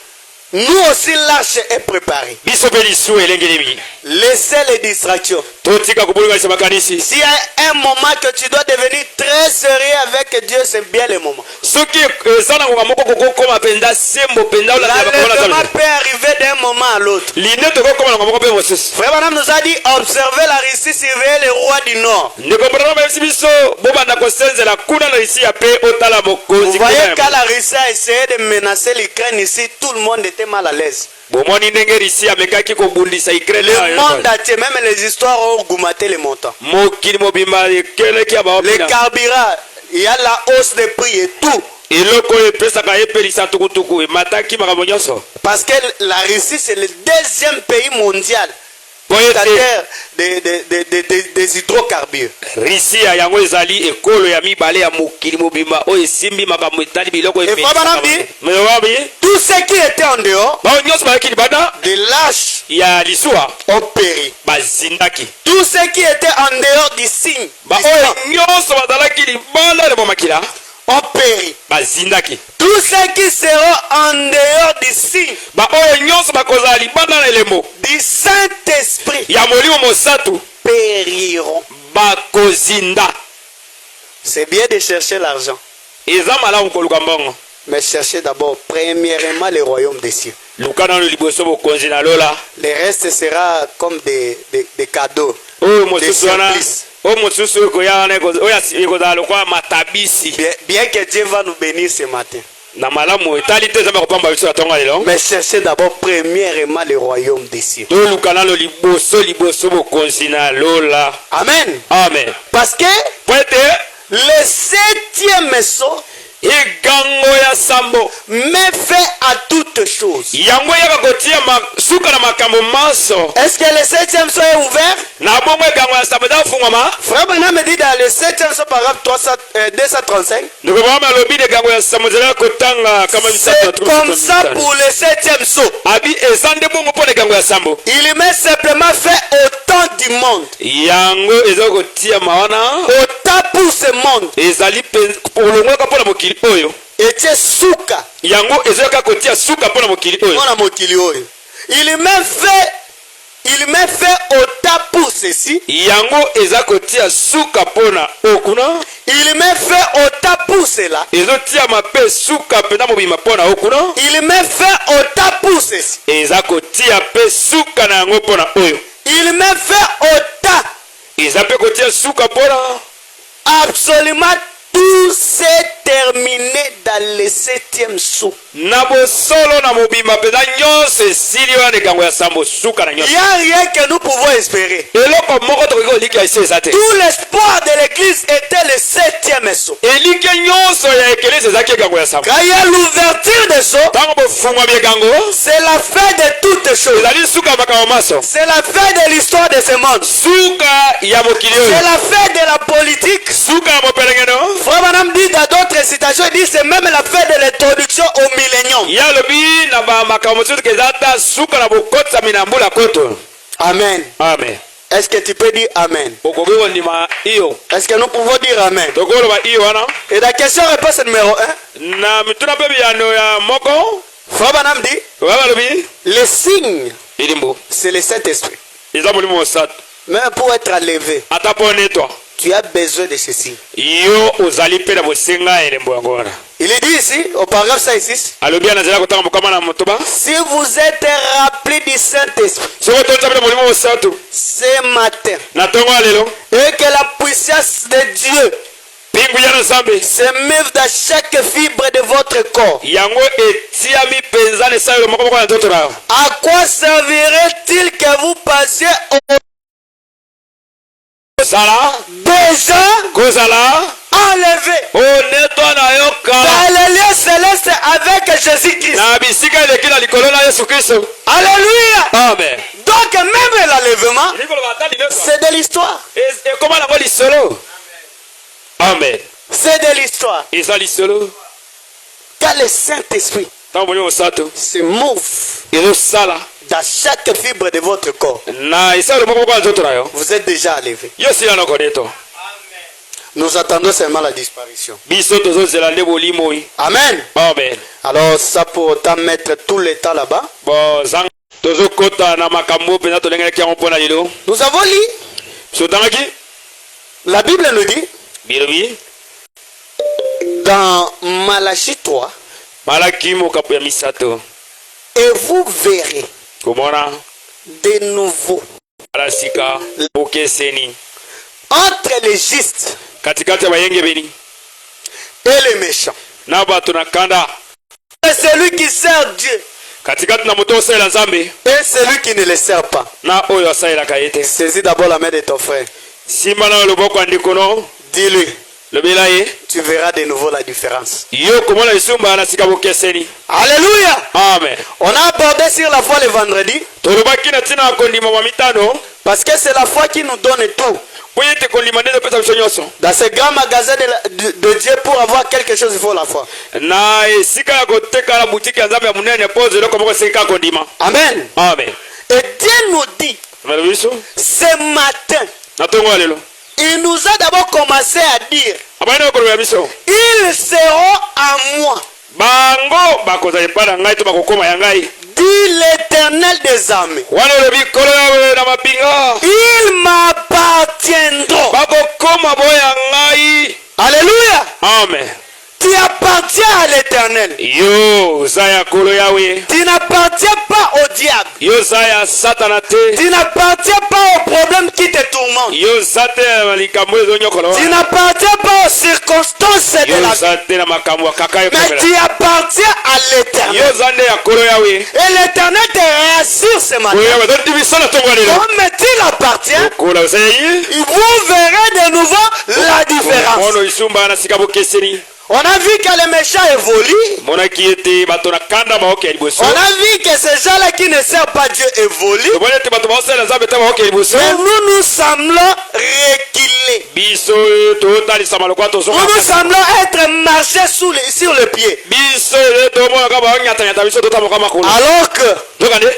Nous aussi, l'arche est préparée. biso mpe lisuwa elengelemi Laissez les distractions. totika kobolinganisa makanisi S'il y a un moment que tu dois devenir très sérieux avec Dieu, c'est bien le moment. soki eza na ngonga moko kokokoma mpenza sembo mpenza L'enlèvement peut arriver d'un moment à l'autre. line tokokoma na ngonga moko mpe mosusu Frère Branham nous a dit, observez la Russie, surveillez le roi du Nord. ndeko mbrana bayebisi biso bobanda kosenzela kuna na isia mpe otala Vous mokonzi voyez, quand la Russie a essayé de menacer l'Ukraine ici, tout le monde était mal à l'aise. bomoni ndenge risi amekaki kobundisa ukraine Le monde entier, même les histoires ont augmenté les montants. mokili mobimba ekeleki ya Les baopina carburants, il y a la hausse des prix et tout. eloko oyo epesaka epelisa tukutuku emataki makambo nyonso Parce que la Russie, c'est le deuxième pays mondial po ete exportateur des hydrocarbures. risia yango ezali ekolo ya mibale ya mokili mobimba oyo esimbi makambo etali biloko Et Frère Branham dit, mewabi tous ceux qui étaient en dehors bao nyonso bayaki libanda de l'arche ya lisuwa ont péri. bazindaki Tous ceux qui étaient en dehors du signe du baoyo sang nyonso bazalaki libanda ya bomakila ont péri. bazindaki Tous ceux qui seront en dehors du signe baoyo nyonso bakozala libanda na elembo du Saint-Esprit ya molimo mosantu périront. bakozinda C'est bien de chercher l'argent, eza malamu koluka mbongo mais cherchez d'abord premièrement le royaume des cieux. luka nano liboso bokonzi na lola Le reste sera comme des cadeaux, oyo des mosusu wana surprises. oyo mosusu oyo ekoya wana oyo ekozala lokola matabisi Bien que Dieu va nous bénir ce matin. na malamu etali te nzambe akopamba biso na ntongo ya lelo Mais cherchez d'abord premièrement le royaume des cieux. toluka nano liboso bokonzi na lola Amen. amen Parce que po ete le septième saut egango ya sambo met fait à toutes choses. yango eyaka kotia suka na makambo manso Est-ce que le septième saut est ouvert? na bongo egango ya sambo eza kofungwama Frère Branham me dit dans le septième saut, paragraphe 235, ndeko bama alobi na egango ya sambo ezala kotanga kama c'est comme ça pour le septième saut. abi eza nde bongo mpo na egango ya sambo Il met simplement fait au temps du monde. yango eza kotia mawana Au temps pour ce monde. ezali olongwaka mpo na mokili oyo Et souka. yango ezalaka kotia suka mpo na mokili oyo Mwana mokili oyo. Il met fait au temps pour ceci. yango eza kotia suka mpo na okuna Il met fait au temps pour cela. ezotiama mpe suka mpenza mobima mpo na okuna Il met fait au temps pour ceci. eza kotia mpe suka na yango mpo na oyo Il met fait au temps. eza mpe kotia suka mpo na Absolument tout s'est terminé dans le septième saut. na bosolo na mobimba mpenza nyonso esili wana egango ya sambo suka na Il nyonso n'y a rien que nous pouvons espérer. eloko moko tokoki kolika esi eza te Tout l'espoir de l'église était le septième saut. elike nyonso ya ekelesi ezalaki egango ya sambo Quand il y a l'ouverture des sauts, ntango bofungwami egango c'est la fin de toutes choses. ezali suka ya makambo maso C'est la fin de l'histoire de ce monde. suka ya mokili C'est oyo la fin de la politique. suka ya mopelengeno Frère Branham dit dans d'autres citations, il dit c'est même la fin de l'introduction au millénium. ye alobi na bamakambo mosusu eza ata suka na bokotisami na mbula koto Amen. Amen. Est-ce que tu peux dire Amen? Okoki kondima iyo. Est-ce que nous pouvons dire Amen? Tokoloba iyo wana. Et la question-réponse numéro 1. Na mituna pe biyano ya moko. Frère Banam dit, Baba lobi. le signe, Ilimbo. c'est le Saint-Esprit. Eza molimo osatu. Mais pour être enlevé, Ata po netwa. tu as besoin de ceci. Yo ozali pe na bosenga elembo yango wana. Il est dit ici, au paragraphe 106, Alobi anazala kotanga mokama na motoba. si vous êtes remplis du Saint-Esprit Soko tonza pe na molimo osatu. ce matin, Na tongo alelo. et que la puissance de Dieu Pingu ya nzambe. se meuve dans chaque fibre de votre corps, Yango etiami penza ne sa yo moko moko na nzoto na yo. à quoi servirait-il que vous passiez au Sala. déjà Kozala. enlevé Onetwa na yo dans kala. les lieux célestes avec Jésus-Christ? Na bisika eleki na likolo na Yesu Kristo. Alléluia! Amen. Donc même l'enlèvement, Likolo batali nefa. c'est de l'histoire. Ekoma nango lisolo. Amen. C'est de l'histoire. Eza lisolo. Quand le Saint-Esprit Ntango molimo osato. se move Ezosala. dans chaque fibre de votre corps, Na esalo moko moko na nzoto na yo. vous êtes déjà enlevé. Yo sila na konetwa. Nous attendons seulement la disparition. Biso tozozela nde bolimo yi. Amen. Amen. Alors ça pour autant mettre tout le temps là-bas. Bon zanga tozokota na makambo mpenza tolengelaki yango mpo na lelo. Nous avons lu, So otangaki la Bible nous dit, bilobi dans Malachie 3, malaki mokapo ya misato et vous verrez komona de nouveau ala sika bokeseni entre les justes katikati ya bayengebeni et les méchants. na bato na kanda C'est celui qui sert Dieu katikati na moto osalela nzambe et celui qui ne le sert pas. na oyo asalelaka ye te. Saisis d'abord la main de ton frère. Simba na loboko ya ndeko no Dis-lui, lobela ye tu verras de nouveau la différence. yo komona lisumba na sika bokeseni. Alléluia. Amen. On a abordé sur la foi le vendredi tolobaki na ntina ya kondima mwa mitano parce que c'est la foi qui nous donne tout. po ete kondima nde ezopesa biso nyonso. Dans ce grand magasin de Dieu, pour avoir quelque chose, il faut la foi. na esika ya kotekala butiki ya nzambe ya monene po eloko moko esengeka ya kondima. Amen. Amen. Et Dieu nous dit, Melo biso ce matin, na ntongo ya lelo il nous a d'abord commencé à dire, abayina kokoloba biso ils seront à moi, bango bakozala epai na ngai to bakokoma ya ngai dit l'Éternel des armées. wana olobi kolo ya na mapinga Ils m'appartiendront. bakokoma boyo ya ngai. Alléluia. Amen. Tu appartiens à l'Éternel. yo za ya kolo yawe Tu n'appartiens pas au diable. yo za ya satana te Tu n'appartiens pas aux problèmes qui te tourmentent. yo za te na likambo ezonyokola Tu n'appartiens pas aux circonstances de yo la vie. za te na makambo ya kaka Mais ekomela tu appartiens à l'Éternel. yo za nde ya kolo yawe Et l'Éternel te rassure ce oyo matin. yawe ezoti biso na ntongo ya lelo Comme il appartient, kola oza ye vous verrez de nouveau la différence. mono isumba na sika bokeseni. On a vu que les méchants évoluent. monaki ete bato na kanda baoke ya liboso On a vu que ces gens-là qui ne servent pas Dieu évoluent. tomoni ete bato baosalela nzambe te baoke ya liboso Mais nous semblons reculer. biso totalisama lokwa Nous tozonga semblons être marchés sur le pied. biso tomonaka baonyatanyata biso totamboka makolo Alors que tokande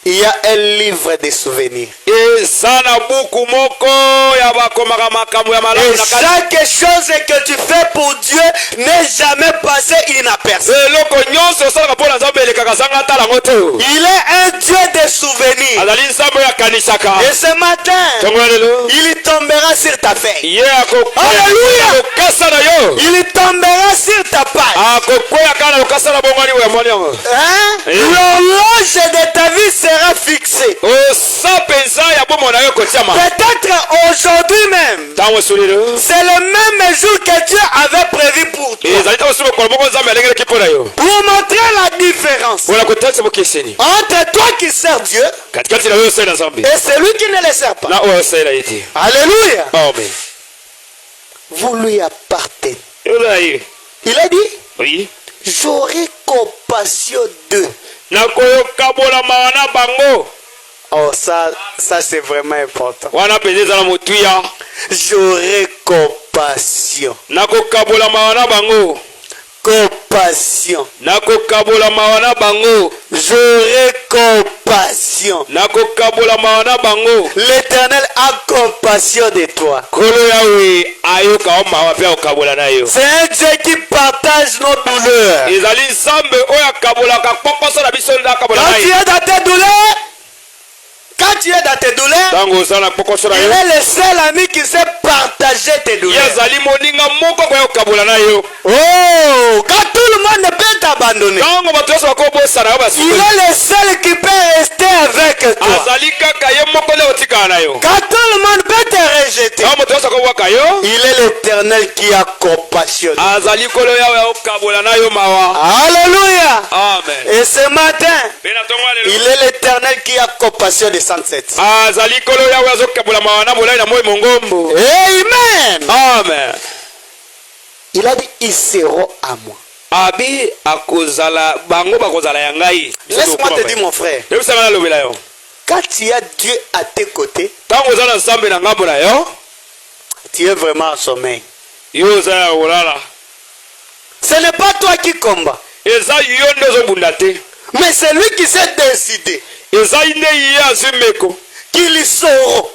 il y a un livre de souvenirs. eza na buku moko ya bakomaka makambo ya malamu Et na kati chaque chose que tu fais pour Dieu n'est jamais passé inaperçu. eloko nyonso osalaka mpo na nzambe elekaka zanga talango te Il est un Dieu de souvenirs. azali nzambe oyo akanisaka Et ce matin, ntongo ya lelo il tombera sur ta feuille. ye Alléluia. akokasa na yo Il tombera sur ta page. akokwea kaka na lokasa na bongwani oyo yamoni yango Hein? L'horloge de ta vie sera fixée. osa mpenza ya bomoi na yo kotiama Peut-être aujourd'hui même. ntango esuli lelo C'est le même jour que Dieu avait prévu pour toi. ezali ntango esili mokolo moko nzambe alengelaki mpo na yo Pour montrer la différence mpona kotalisa bokeseni entre toi qui sers Dieu katikati na yo osalela nzambe et celui qui ne le sert pas. na oyo osalela ye te. Alléluia. Amen. Vous lui appartenez. yola ye Il a dit, oui j'aurai compassion d'eux. nakoyokabolama na bango Oh, ça c'est vraiment important. wana mpenza eza na motuya J'aurai compassion. nakokabolama na bango Compassion. nakokabolama na bango J'aurai compassion. compassion. nakokabola mawana bango. L'Éternel a compassion de toi. Kolo yawe ayoka o mawa pe okabola na yo. C'est un Dieu qui partage nos douleurs. Ezali nzambe oyo akabolaka pokoso na biso nda akabola na Quand tu ye. es dans tes douleurs, Ntango oza na pokoso na il yo. est le seul ami qui sait partager tes Ye douleurs. azali moninga moko koya okabola na yo. Oh, quand tout le monde ne peut t'abandonner, Ntango bato nyonso bakobosana yo il basukoli. est le seul qui peut rester avec toi. Azali kaka ye moko nde otikala na yo. Quand tout le monde peut te rejeter, Ntango moto nyonso akobwaka yo. il est l'Éternel qui a compassion. Azali kolo yawe okabola na yo mawa. Alléluia. Amen. Et ce matin, Pe na tongo lelo. il est l'Éternel qui a compassion de 107. Azali kolo yawe azokabola mawa na molai na moi mongombo. Amen. Amen. Il a dit, ils seront à moi. Abi akozala bango bakozala ya ngai. Laisse-moi te dire, mon frère, Yebisanga na lobela yo. quand tu as Dieu à tes côtés, Ntango oza na nzambe na ngambo na yo, tu es vraiment en sommeil. yo oza ya kolala. Ce n'est pas toi qui combats, Eza yo nde ozobunda te. mais c'est lui qui s'est décidé Eza nde ye azwi meko. qu'ils sauront,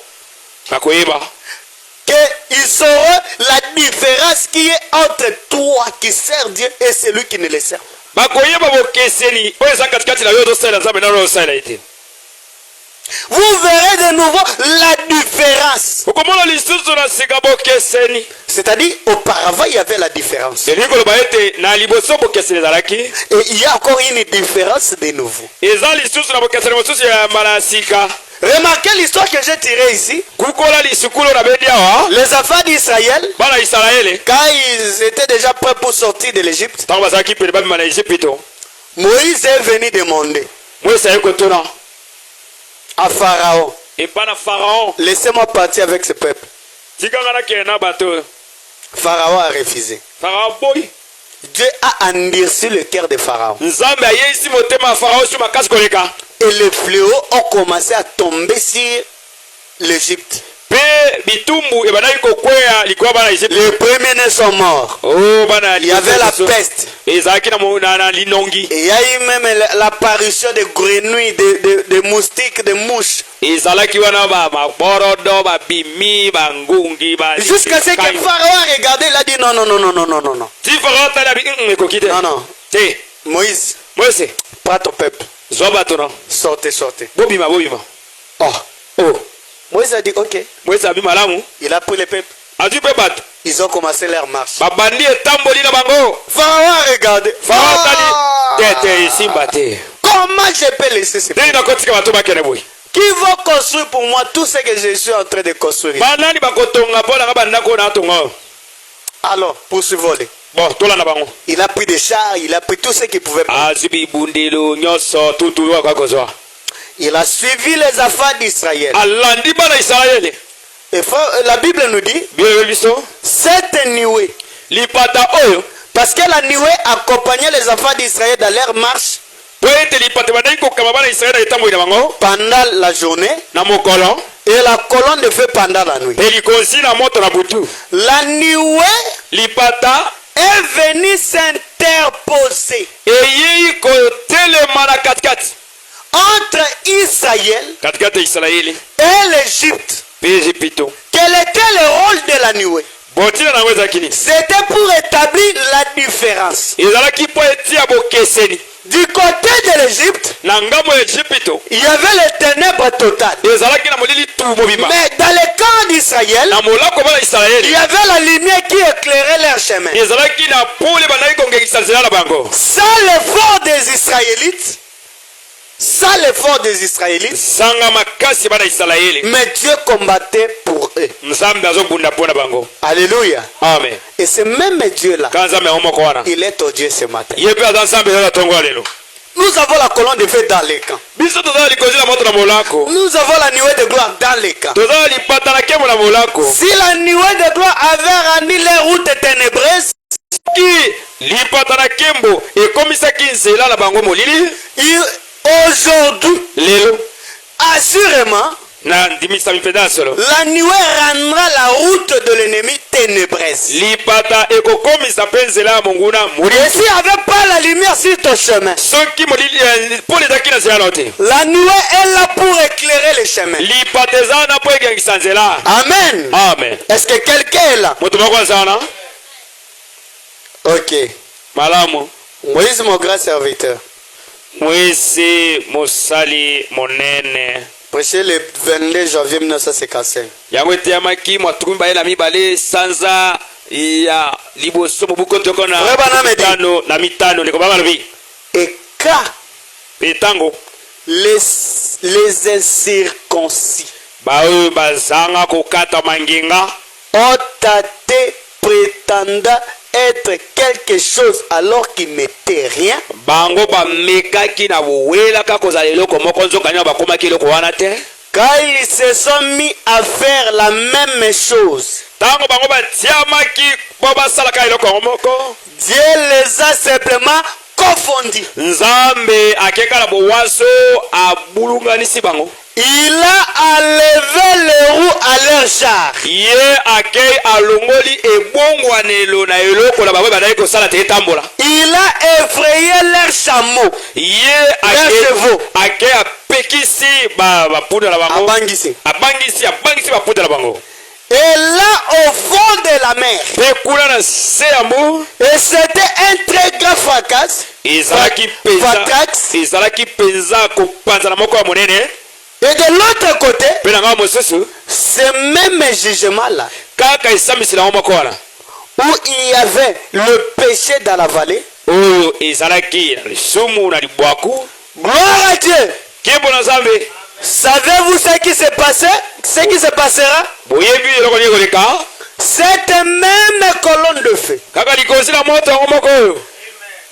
Nakoyeba. qu'ils sauront la différence qui est entre toi qui sert Dieu et celui qui ne le sert pas. Bakoyeba bokeseni oyo eza katikati na yo ozosalela nzambe na oyo osalela ye te. Vous verrez de nouveau la différence. Okomona lisusu na sika bokeseni. C'est-à-dire, auparavant, il y avait la différence. Elingi koloba ete na liboso bokeseni ezalaki. Et il y a encore une différence de nouveau. Eza lisusu na bokeseni mosusu ya mbala ya sika. Remarquez l'histoire que j'ai tirée ici. Kukola lisukulu na bedi awa. Les enfants d'Israël, Bana Israele. quand ils étaient déjà prêts pour sortir de l'Égypte, Ntango bazalaki pene babima na Ejipito. Moïse est venu demander Moïse aye kotuna. à Pharaon, Epa na Pharaon. laissez-moi partir avec ce peuple. Tikanga na kende na bato. Pharaon a refusé. Pharaon boy. Dieu a endurci le cœur de Pharaon. Nzambe ayeisi motema ya Pharaon sur makasi koleka. Et les fléaux ont commencé à tomber sur l'Égypte. Pe bitumbu ebandaki kokwea likuwa bana Egypte. Les premiers-nés sont morts. Oh bana Il y avait la peste. ezalaki na linongi. Et il y a eu même l'apparition de grenouilles, de moustiques, de mouches. Ezalaki wana ba maborodo ba bimi ba ngungi ba. Jusqu'à ce que Pharaon a regardé, il a dit non, non, non, non, non, non, non, non. Ti Pharaon tala bi ekoki te. Non, non. Te. Moïse, Moïse. prends ton peuple. Zwa bato na. Sortez, sortez. Bobima. Oh. Oh. Moïse a dit ok. Moïse abi malamu. Il a pris le peuple. Adu pe bato. Ils ont commencé leur marche. Babandi etamboli na bango. Pharaon a regardé. Pharaon tali. Te isimba te. Comment je peux laisser ces Dei na kotika bato bakene boy. qui vont construire pour moi tout ce que je suis en train de construire? Banani bakotonga mpona nga bandako na tonga. Alors, poursuivons-les. Bon, tola na bango. Il a pris des chars, il a pris tout ce qu'il pouvait prendre. Azibi bundelo nyonso tutu wa kakozwa. Il a suivi les affaires d'Israël. Alandi bana Israeli. Et la Bible nous dit, Bien biso. cette nuée, Lipata oyo. parce que la nuée accompagnait les enfants d'Israël dans leur marche Po ete lipata bandaki kokama bana Israeli etambo na bango. pendant la journée Na mokolo. et la colonne de feu pendant la nuit. Pe likonzi na moto na butu. La nuée Lipata est venue s'interposer eyei kotelema na katikati. entre Israël Katikati ya Israeli. et l'Égypte. Pe Ejipito. Quel était le rôle de la nuée? Botina na weza kini. C'était pour établir la différence. Ezalaki po etia bokeseni. Du côté de l'Égypte, Na ngambo ya Ejipito. il y avait les ténèbres totales. Ezalaki na molili tu mobimba. Mais dans le camp d'Israël, Na molako bana il Israeli. y avait la lumière qui éclairait leur chemin. Ezalaki na pole bandaki kongekisa nzela na bango. Sans l'effort des Israélites, sans l'effort des Israélites, Sanga makasi bana Israeli. mais Dieu combattait pour eux. Nzambe azobunda pona bango. Alléluia. Amen. Et ce même Dieu-là, Kanza me homo kwana. il est ton Dieu ce matin. Yepe aza nzambe za tongo lelo. Nous avons la colonne de feu dans les camps. Biso toza likozi na moto na molako. Nous avons la nuée de gloire dans les camps. Toza lipata na kemo na molako. Si la nuée de gloire avait rendu les routes ténébreuses, Ki lipata na kembo ekomisaki nzela na bango molili. aujourd'hui, Lelo assurément, na ndimisa mipenda solo La nuée rendra la route de l'ennemi ténébreuse. lipata ekokomisa mpe nzela ya monguna moli Et s'il n'y avait pas la lumière sur ton chemin, soki mpo ezalaki na nzela nao te la nuée est là pour éclairer les chemins. lipata eza wana mpo ekangisa nzela. Amen. Amen. Est-ce que quelqu'un est là? moto moko aza wana Ok. malamu Moïse, mon grand serviteur, mwezi mosali monene prêché le 22 janvier 1955. yango eteyamaki mwa 22 sanza ya liboso mobuko toko na Vrai bana medi. mitano ndeko baba lobi Et quand mpe ntango les incirconcis baoyo bazanga kokata mangenga ont tâté prétendant être quelque chose alors qu'ils n'étaient rien, bango bamekaki na bowelaka kozala eloko moko nzokani bakomaki eloko wana te quand ils se sont mis à faire la même chose, ntango bango batiamaki po basalaka eloko yango moko Dieu les a simplement confondus. nzambe akeka na bowaso abulunganisi bango Il a enlevé les roues à leur char. ye akei alongoli ebongwanelo na eloko na bango bazali kosala te etambola Il a effrayé leurs chameaux. ye chevaux. akei apekisi bapunda na bango Abangisi. abangisi bapunda na bango Et là, au fond de la mer, mpe kuna na se ya mbu et c'était un très grand fracas, ezalaki mpenza kopanzana moko ya monene et de l'autre côté, mpe na ngai mosusu ce même jugement-là, kaka esambisela yango moko wana où il y avait le péché dans la vallée, oyo ezalaki na lisumu na libwaku gloire à Dieu. kimbo na nzambe Savez-vous ce qui se passait, ce qui se passera? boyebi eloko nini koleka Cette même colonne de feu kaka likosi na moto yango moko oyo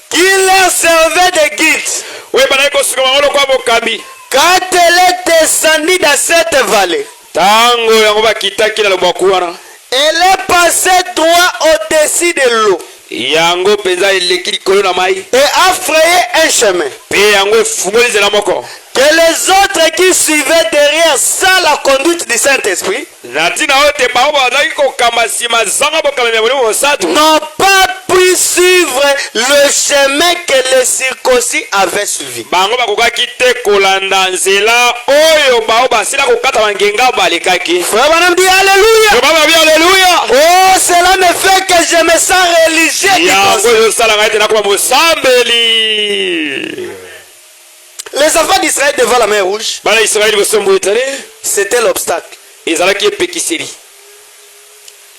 qui leur servait de guide, oyo bandaki kosuka bango lokwa bokambi quand elle est descendue dans cette vallée, ntango yango bakitaki na lobwaku wana elle est passée droit au-dessus de l'eau yango mpenza eleki likolo na mai et a frayé un chemin mpe yango efungoli nzela moko que les autres qui suivaient derrière sans la conduite du Saint-Esprit na ntina oyo te bango bazalaki kokamba nsima zanga bokambi ya molimo mosatu n'ont pas pu suivre le chemin que les circoncis avaient suivi. bango bakokaki te kolanda nzela oyo bao basila kokata bangenga balekaki Frère Branham dit Alléluia. bababi alleluya Oh, cela me fait que je me sens religieux. qui yango pense. ezosalanga ete nakoba mosambeli Les enfants d'Israël devant la mer Rouge, bana israeli bosombo etale c'était l'obstacle. ezalaki epekiseli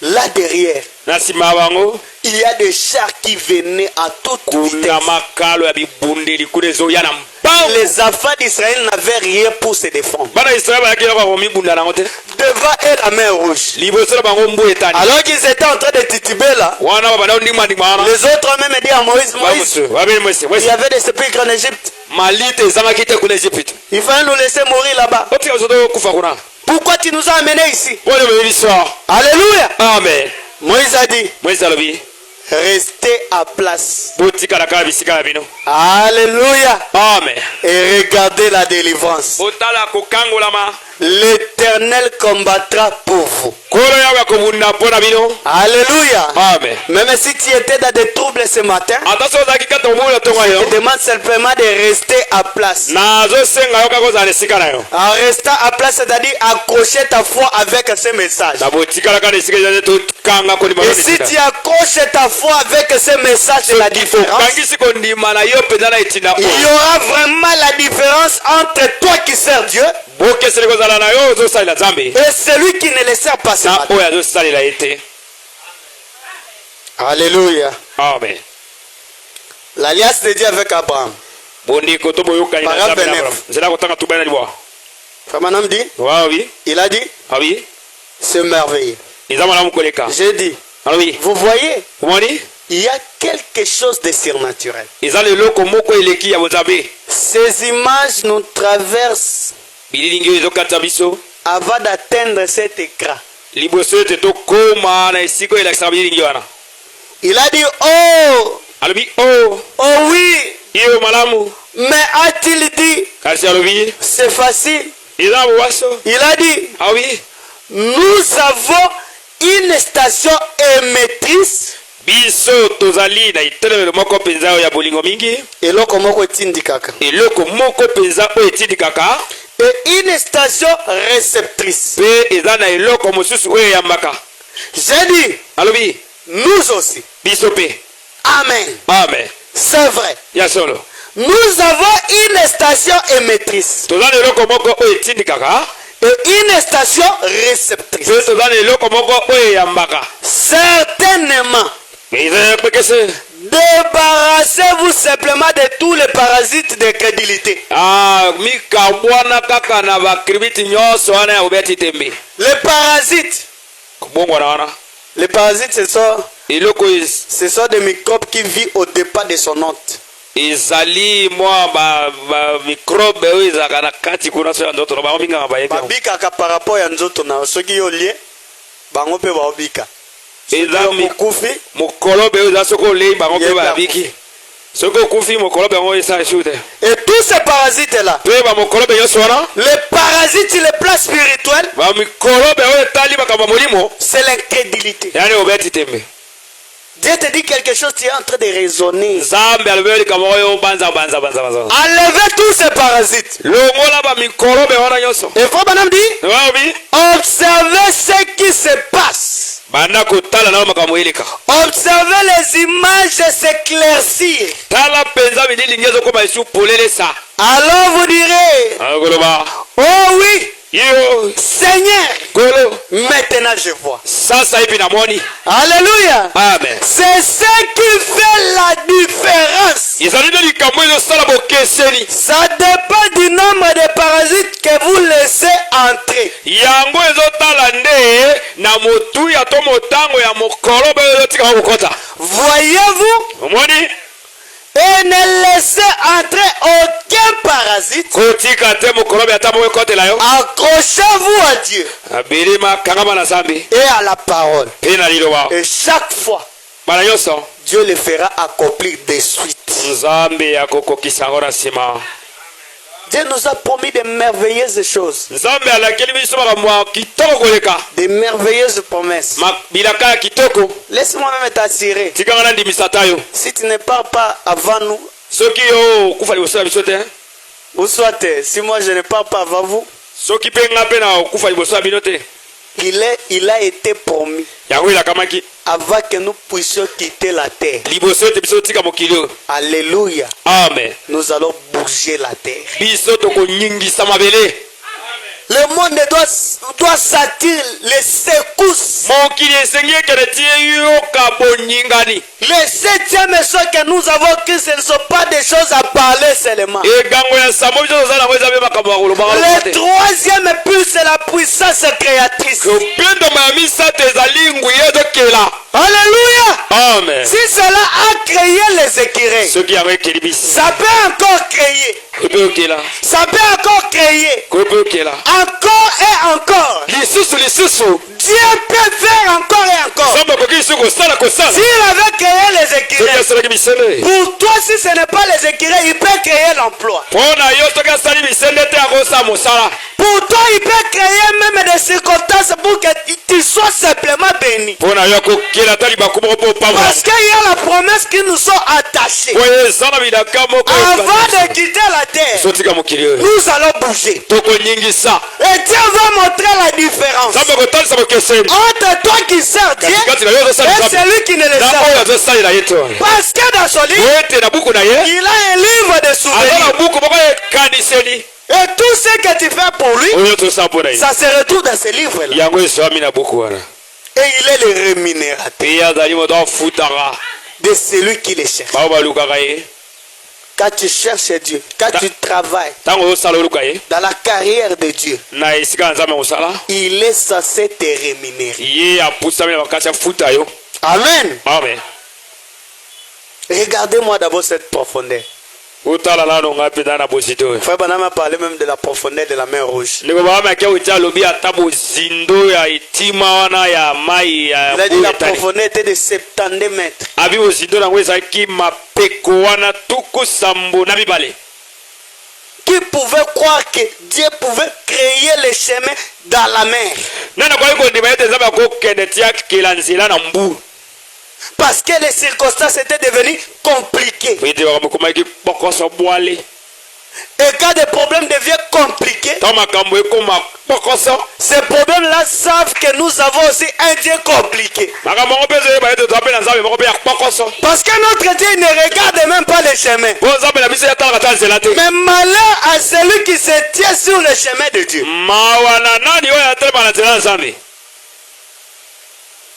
Là derrière, na nsima ya bango il y a des chars qui venaient à toute vitesse. kuna makalo ya bibundeli kuna ezoya na mbangu Les enfants d'Israël n'avaient rien pour se défendre. bana israeli balaki eloko ya komibunda nango te Devant eux, la mer Rouge. liboso na bango mbu etani Alors qu'ils étaient en train de tituber là, wana babanda ondimandima wana les autres ont même dit à Moïse, Moïse, babeli mwese il y mwese avait des sépulcres en Égypte. malite ezangaki te kuna egypte Il fallait nous laisser mourir là-bas. otika biso tokufa kuna Pourquoi tu nous as amenés ici? pole boyebi biso Alléluia. amen Moïse a dit, mwese alobi restez à place. botikala kaka bisika na bino Alléluia. amen Et regardez la délivrance. botala kokangolama L'Éternel combattra pour vous. kolo yawe akobunda mpo na bino Alléluia. amen Même si tu étais dans des troubles ce matin, ata so ozalaki kata mobulu ntongo je yo te demande simplement de rester à place. nazosenga yo kaka ozala na esika na yo En restant à place, c'est-à-dire accrocher ta foi avec ce message. na botikalaka na esika eza te tokanga kondima Et si tu accroches ta foi avec ce message, c'est la différence. okangisi kondima na yo mpenza na etinda Il y oyo aura vraiment la différence entre toi qui sers Dieu bokeseli kozala na yo ozosalela nzambe et celui qui ne le sert pas ce na matin. oyo azosalela ye te Alléluia. amen L'alliance de Dieu avec Abraham. bondeko to boyokani na Paragraphe nzambe na 29. Abraham. nzela kotanga tubali na libwa Famanam dit, wawi il a dit, awi c'est merveilleux. eza malamu koleka J'ai dit, alobi vous voyez, omoni il y a quelque chose de surnaturel. eza leloko moko eleki ya bonzambe Ces images nous traversent bililingi oyo ezokatisa biso avant d'atteindre cet écran. liboso ete tokóma na esika oyo elakisaka bililingi wana Il a dit, oh, alobi oh oui, iyo malamu mais a-t-il dit, kasi alobi c'est facile. Il a dit, ah oui, nous avons une station émettrice. biso tozali na itelemelo moko penza ya bolingo mingi Eloko moko etindikaka. eloko moko penza oyo etindikaka Et une station réceptrice. mpe eza na eloko mosusu oyo eyambaka. J'ai dit, alobi nous aussi. biso mpe Amen. amen C'est vrai. ya solo Nous avons une station émettrice toza na eloko moko oyo etindikaka et une station réceptrice. mpe toza na eloko moko oyo eyambaka. Certainement, eza pekese débarrassez-vous simplement de tous les parasites de crédulité. mikabwana kaka na bakribiti nyonso wana ya kobeti tembe Les parasites, kobongwana wana eloko ce sont des microbes qui vivent au départ de son hôte. ezali mwa bamikrobe oyo ezalaka na kati kuna so ya nzoto na bango minganga bayebi yango. Babikaka par rapport ya nzoto na soki yo lie bango mpe baobika. eza Mokufi, mokolobe oyo eza soki olei bango mpe Yeba. babiki soki okufi mokolobe yango esa esu te et tous ces parasites-là, mpe bamokolobe nyonso wana les parasites, les plans spirituels, bamikolobe oyo etali makambo ya molimo c'est l'incrédulité. yani obeti tembe. Dieu te dit quelque chose, tu es en train de raisonner. nzambe alobi likambo oyo banza. Enlevez tous ces parasites. longola bamikolobe wana nyonso Et frère Banam dit, obi observez ce qui se passe. banda kotala nao makambo eleka Observez les images s'éclaircir. tala mpenza bililingi ezokoma esu polelesa Alors vous direz, akoloba oh oui, yo Seigneur, kolo maintenant je vois. sasa hivi namoni. Alléluia. Amen. C'est ce qui fait la différence. ezali nde likambo ezosala bokeseni Ça dépend du nombre de parasites que vous laissez entrer. yango ezotala nde na motuya to motango ya mokolobe oyo ezotikama kokota. Voyez-vous? omoni Et ne laissez entrer aucun parasite. kotika te mokolobe ata moko ekotela yo. Accrochez-vous à Dieu abilima kangama na nzambe et à la parole. mpe na liloba Et chaque fois, bana nyonso Dieu le fera accomplir de suite. nzambe akokokisa yango na nsima. Dieu nous a promis de merveilleuses choses, nzambe alakeli biso makambo ya kitoko koleka de merveilleuses promesses. bilaka ya kitoko. Laisse-moi même t'assurer, tikanga na ndimisa ta yo si tu ne pars pas avant nous, soki yo okufa liboso na biso te ou soit si moi je ne pars pas avant vous, soki mpe nga mpe na okufa liboso na bino te il a été promis yango elakamaki avant que nous puissions quitter la terre. liboso ete biso tika mokili oyo. Alléluia. amen. Nous allons bouger la terre. biso tokonyingisa mabele. Le monde doit sentir les secousses. mokili esengi ekele tie yoka bonyingani. Les septième choses que nous avons que ce ne sont pas des choses à parler seulement. egango ya sambo biso tozala yango eza mpe makambo ya kolobaka Le troisième but, c'est la puissance créatrice. kopendoma ya misato ezali nguya ezokela. Alléluia. amen. Si cela a créé les écureuils, soki yango ekeli biso ça peut encore créer. kope okela Ça peut encore créer. kope okela Encore et encore. lisusu. Dieu peut faire encore et encore. nzambe akoki lisusu kosala. S'il avait créé les soki écureuils, asalaki misele pour toi, si ce n'est pas les écureuils, il peut créer l'emploi. mpo na yo soki asali misele te akosala mosala. Pour toi, il peut créer même des circonstances pour que tu sois simplement béni. mpo na yo akokela ata libaku moko mpo opambola. Parce qu'il y a la promesse qui nous sont attachées. oyo eza na bilaka moko Avant de quitter la terre, sotika mokili oyo nous allons bouger. tokonyingisa. Et Dieu va montrer la différence nzambe akotalisa bokeseni entre toi qui sers Dieu katikati na yo azosala et nzambe celui qui ne le na sert oyo pas. azosalela ye te. Parce que dans son livre, po ete na buku na ye il a un livre de aza na souvenirs. buku moko ekaniseli Et tout ce que tu fais pour lui, oyo tosala mpo na ye ça se retrouve dans ce livre-là. yango eswami na buku wana. Et il est le rémunérateur pe azali moto afutaka de celui qui le cherche. bao balukaka ye. Quand tu cherches Dieu, quand tu travailles ntango ozosala oluka ye dans la carrière de Dieu, na esika ya nzambe kosala il est censé te rémunérer. ye apusami na makasi afuta yo. Amen. amen. Regardez-moi d'abord cette profondeur. otala nano ngai mpenza na bozito oyo. Frère Banama parlait même de la profondeur de la mer rouge. ndeko baamaki auti alobi ata bozindo ya etima wana ya mai ya Il a dit la etali. profondeur était de 70 mètres. abi bozindo nango ezalaki mapeko wana tuku sambo na mibale. qui pouvait croire que Dieu pouvait créer les chemins dans la mer? Parce que les circonstances étaient devenues compliquées. Et quand des problèmes deviennent compliqués, ces problèmes-là savent que nous avons aussi un Dieu compliqué. Parce que notre Dieu ne regarde même pas les chemins. Mais malheur à celui qui se tient sur le chemin de Dieu.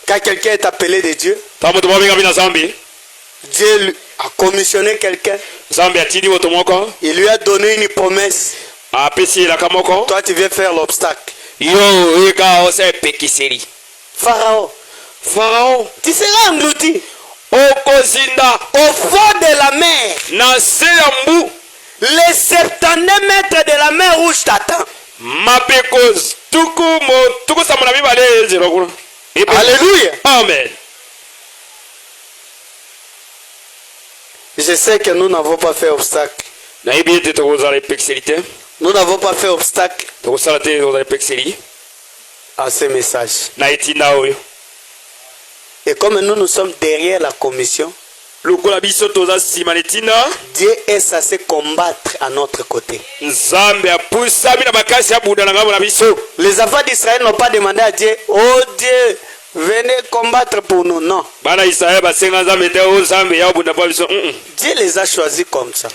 Quand quelqu'un est appelé de Dieu, Dieu a commissionné quelqu'un. Il lui a donné une promesse. Toi, tu viens faire l'obstacle. Pharaon, tu seras englouti au fond de la mer. Les 70 mètres de la mer Rouge t'attendent. Alléluia. Amen. Je sais que nous n'avons pas fait obstacle. Nous n'avons pas fait obstacle à ce message. Et comme nous sommes derrière la commission, Dieu est censé combattre à notre côté. Les enfants d'Israël n'ont pas demandé à Dieu, oh Dieu, venez combattre pour nous. Non. Dieu les a choisis comme ça.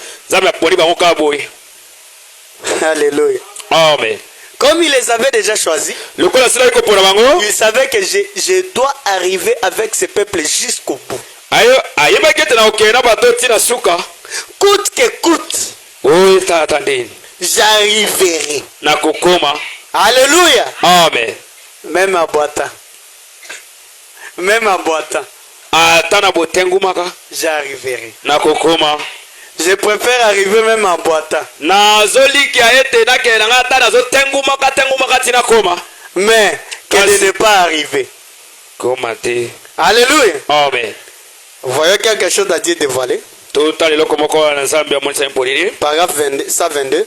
Alléluia. Amen. Comme il les avait déjà choisis, il savait que je dois arriver avec ce peuple jusqu'au bout. Coûte que coûte, j'arriverai. Alléluia. Amen. Même en boitant. Même en boitant, j'arriverai. Je préfère arriver même en boitant. Mais que de ne pas arriver. Alléluia. Amen. Voyons quelque chose à Dieu dévoilé. Paragraphe 122.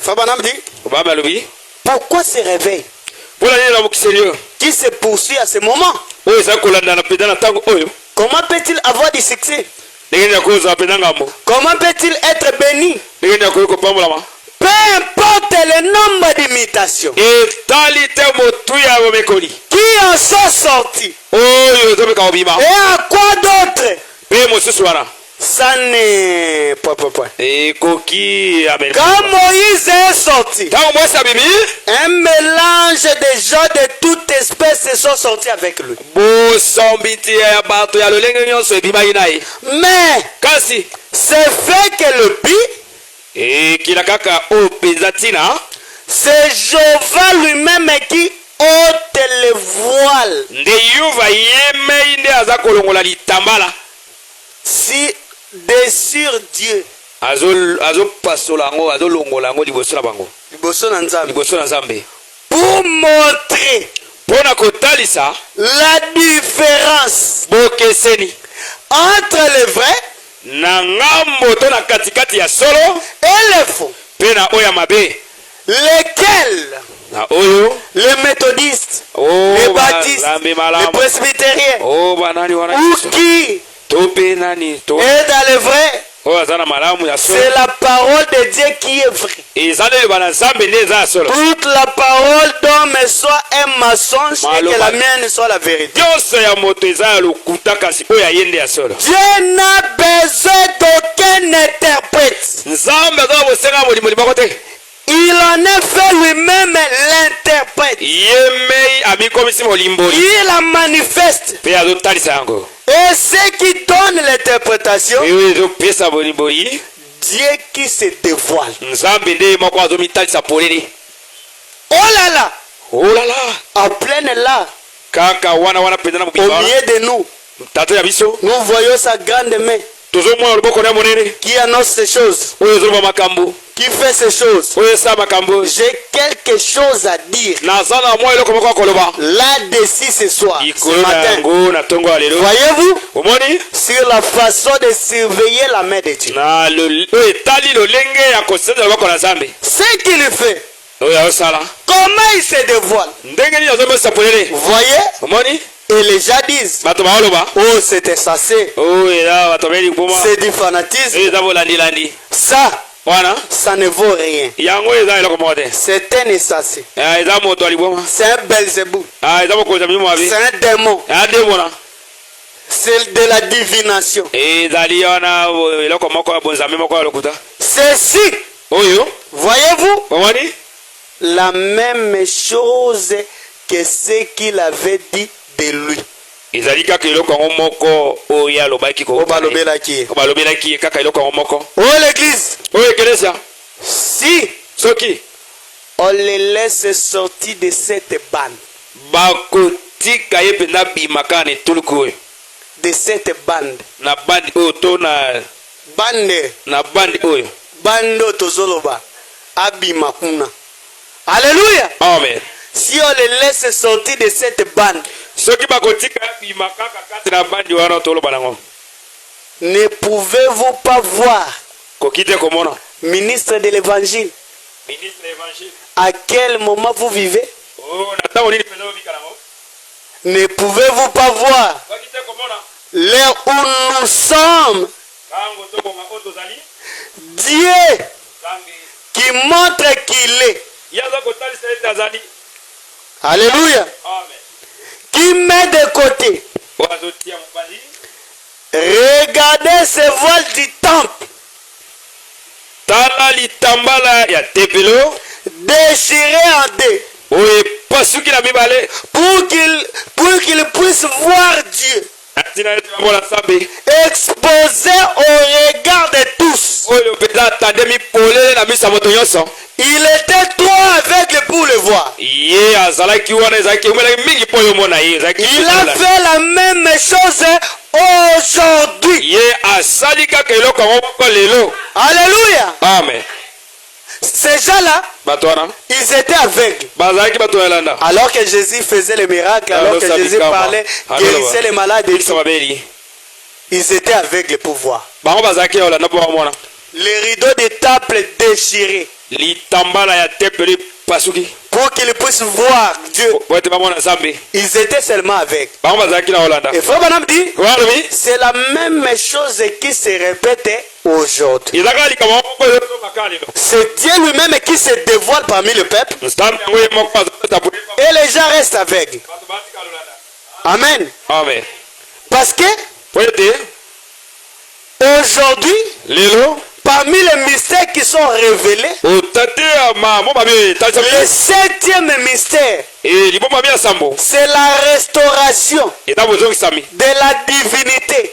Fabanam dit, pourquoi ce réveil qui se poursuit à ce moment? Comment peut-il avoir du succès? Comment peut-il être béni? Peu importe le nombre d'imitations qui en sont sortis. Et à quoi d'autre? Ça n'est pas. Quand Moïse est sorti, un mélange de gens de toute espèce se sont sortis avec lui. Mais c'est fait que le but, c'est Jéhovah lui-même qui ôte le voile. Si sur Dieu pour montrer la différence entre le vrai et le faux, lesquels les méthodistes, les baptistes, les presbytériens, ou qui est dans le vrai, c'est la parole de Dieu qui est vraie. Toute la parole d'homme soit un mensonge et que la mienne soit la vérité. Dieu n'a besoin d'aucun interprète. Il en a fait lui-même l'interprète. Il la manifeste. Et ceux qui donnent l'interprétation, Dieu qui se dévoile. Oh là là, en pleine là, au milieu de nous, nous voyons sa grande main. qui annonce ces choses, qui fait ces choses. J'ai quelque chose à dire là-dessus ce soir, ce matin. Voyez-vous, sur la façon de surveiller la main de Dieu. Ce qu'il fait, comment il se dévoile. Voyez, et les gens disent, oh c'était sacé, c'est du fanatisme, ça ne vaut rien. C'est un essacé, c'est un Belzébuth, c'est un démon, c'est de la divination. Ceci, voyez-vous, la même chose que ce qu'il avait dit de lui. Oh l'église, si on les laisse sortir de cette bande, de cette bande, bande tozoloba abima kuna. Alléluia. Amen. Si on les laisse sortir de cette bande, ne pouvez-vous pas voir, ministre de l'évangile, à quel moment vous vivez? Ne pouvez-vous pas voir l'heure où nous sommes? Dieu qui montre qu'il est. Alléluia. Qui met de côté. Regardez ce voile du temple. Déchiré en deux. Pour qu'il puisse voir Dieu. Exposé au regard de tous. Il était trop aveugle pour le voir. Il a fait la même chose aujourd'hui. Alléluia. Amen. Ces gens-là, ils étaient aveugles. Alors que Jésus faisait les miracles, alors que Jésus parlait, guérissait les malades et tout. Ils étaient aveugles pour voir. Les rideaux des tables déchirés. Pour qu'ils puissent voir Dieu. Ils étaient seulement aveugles. Et Frère Branham dit, c'est la même chose qui se répète aujourd'hui. C'est Dieu lui-même qui se dévoile parmi le peuple. Et les gens restent aveugles. Amen. Amen. Parce que aujourd'hui, parmi les mystères qui sont révélés, le 7e mystère, c'est la restauration de la divinité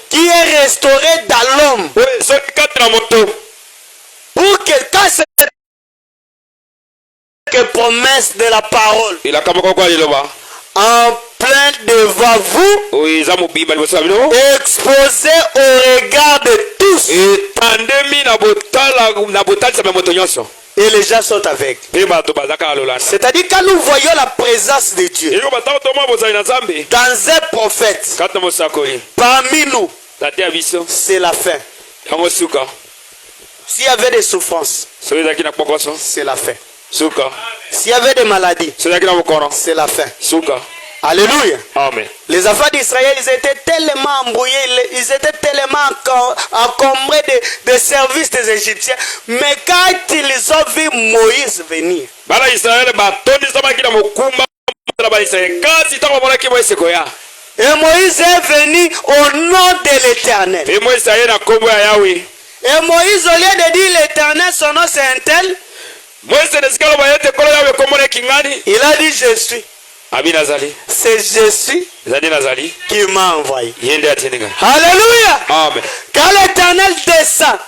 qui est restaurée dans l'homme. Pour que quand c'est que promesse de la parole en plein devant vous, exposé au regard de tous, et les gens sont avec. C'est-à-dire quand nous voyons la présence de Dieu dans un prophète parmi nous, c'est la fin. S'il y avait des souffrances, c'est la fin. S'il y avait des maladies, c'est la fin. Alléluia. Amen. Les enfants d'Israël, ils étaient tellement embrouillés, ils étaient tellement encombrés des services des Égyptiens. Mais quand ils ont vu Moïse venir, et Moïse est venu au nom de l'Éternel. Et Moïse, au lieu de dire l'Éternel, son nom c'est un tel, il a dit je suis. C'est Jésus qui m'a envoyé. Alléluia. Amen. Quand l'Éternel descend,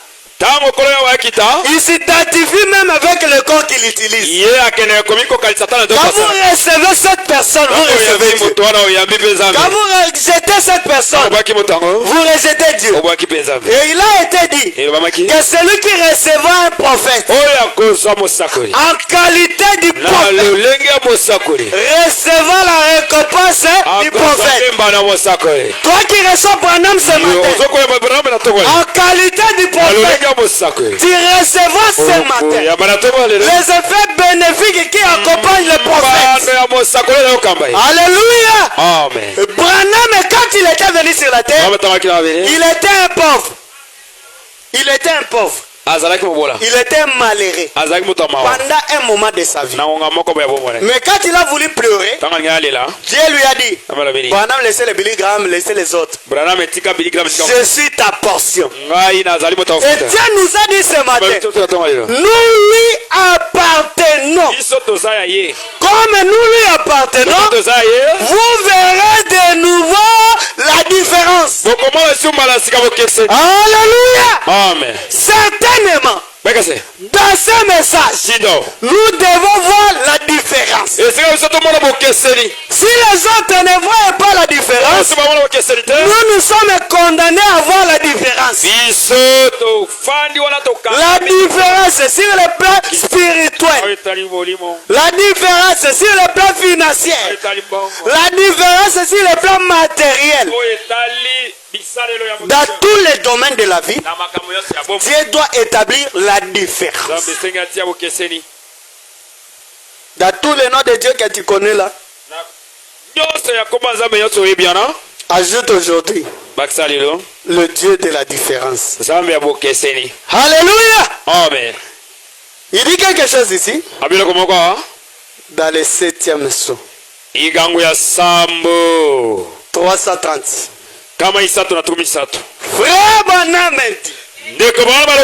il s'identifie même avec le corps qu'il qu'il utilise. Quand vous recevez cette personne, vous recevez Dieu. Quand vous rejetez cette personne, vous rejetez Dieu. Et il a été dit que celui qui recevra un prophète en qualité du prophète recevra la récompense du prophète. Toi qui reçois Branham ce matin en qualité du prophète, tu recevras ce matin les effets bénéfiques qui accompagnent le prophète. Alléluia. Amen. Branham, quand il était venu sur la terre, il était un pauvre. Il était un pauvre. Il était malheureux pendant un moment de sa vie. Mais quand il a voulu pleurer, Dieu lui a dit, Branham, laissez les Billy Graham, laissez les autres. Je suis ta portion. Et Dieu nous a dit ce matin, nous lui appartenons. Comme nous lui appartenons, vous verrez de nouveau la différence. Alléluia. Amen. Certainement, dans ce message, nous devons voir la différence. Si les autres ne voient pas la différence, nous sommes condamnés à voir la différence. La différence sur le plan spirituel, la différence sur le plan financier, la différence sur le plan matériel. Dans tous les domaines de la vie, Dieu doit établir la différence. Dans tous les noms de Dieu que tu connais là, ajoute aujourd'hui le Dieu de la différence. Alléluia. Amen. Il dit quelque chose ici dans le 7e saut. 330. Frère Branham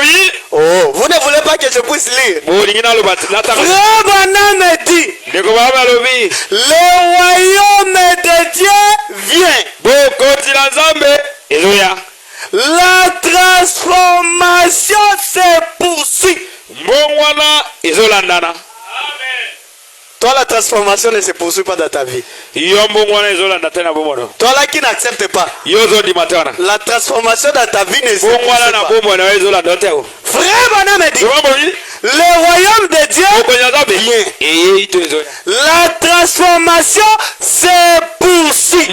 dit, oh, vous ne voulez pas que je puisse lire. Frère Branham dit, le royaume de Dieu vient. La transformation se poursuit. Toi, la transformation ne se poursuit pas dans ta vie. Toi là qui n'acceptes pas, la transformation dans ta vie ne se poursuit pas. Frère Branham dit, le royaume de Dieu vient. La transformation se poursuit.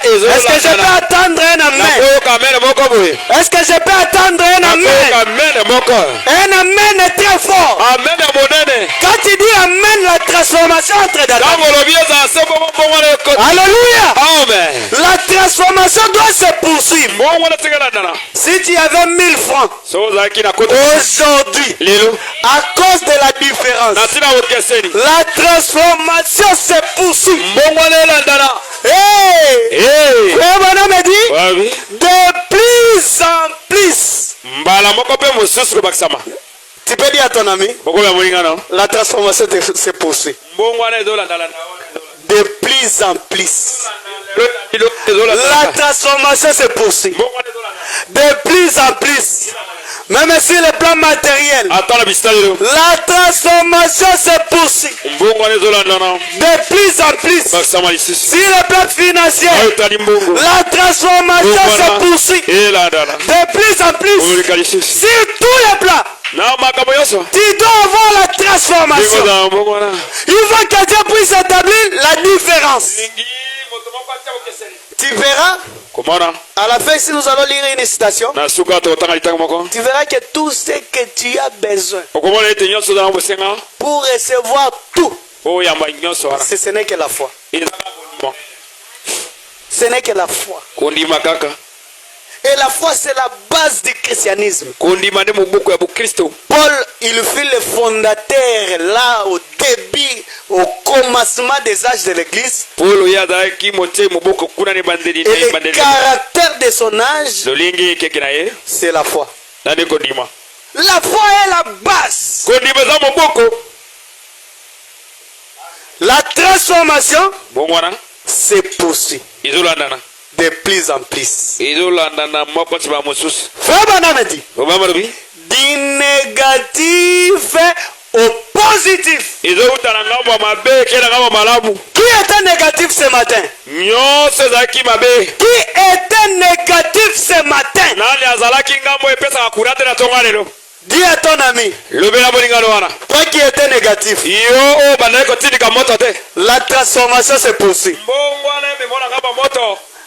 Est-ce que je peux attendre un amen? Est-ce que je peux attendre un amen? Un amen est très fort. Quand tu dis amen, la transformation entre dans ta vie. Alléluia. La transformation doit se poursuivre. Si tu avais 1000 francs aujourd'hui, à cause de la différence, la transformation se poursuit. Frère Branham dit, de plus en plus. Tu peux dire à ton ami, la transformation se poursuit. De plus en plus. La transformation se poursuit. De plus en plus. Même sur le plan matériel, la transformation se poursuit. De plus en plus. Sur le plan financier, la transformation se poursuit. De plus en plus. Sur tous les plans, tu dois avoir la transformation. Il faut que Dieu puisse établir la différence. Tu verras, à la fin, si nous allons lire une citation, tu verras que tout ce que tu as besoin pour recevoir tout, ce n'est que la foi. Ce n'est que la foi. Et la foi, c'est la base du christianisme. Paul, il fut le fondateur là au début, au commencement des âges de l'église. Et le caractère de son âge, c'est la foi. La foi est la base. La transformation se poursuit. De plus en plus. Frère Branham dit, du négatif au positif. Qui était négatif ce matin? Qui était négatif ce matin? Dis à ton ami. Toi qui était négatif. La transformation se poursuit.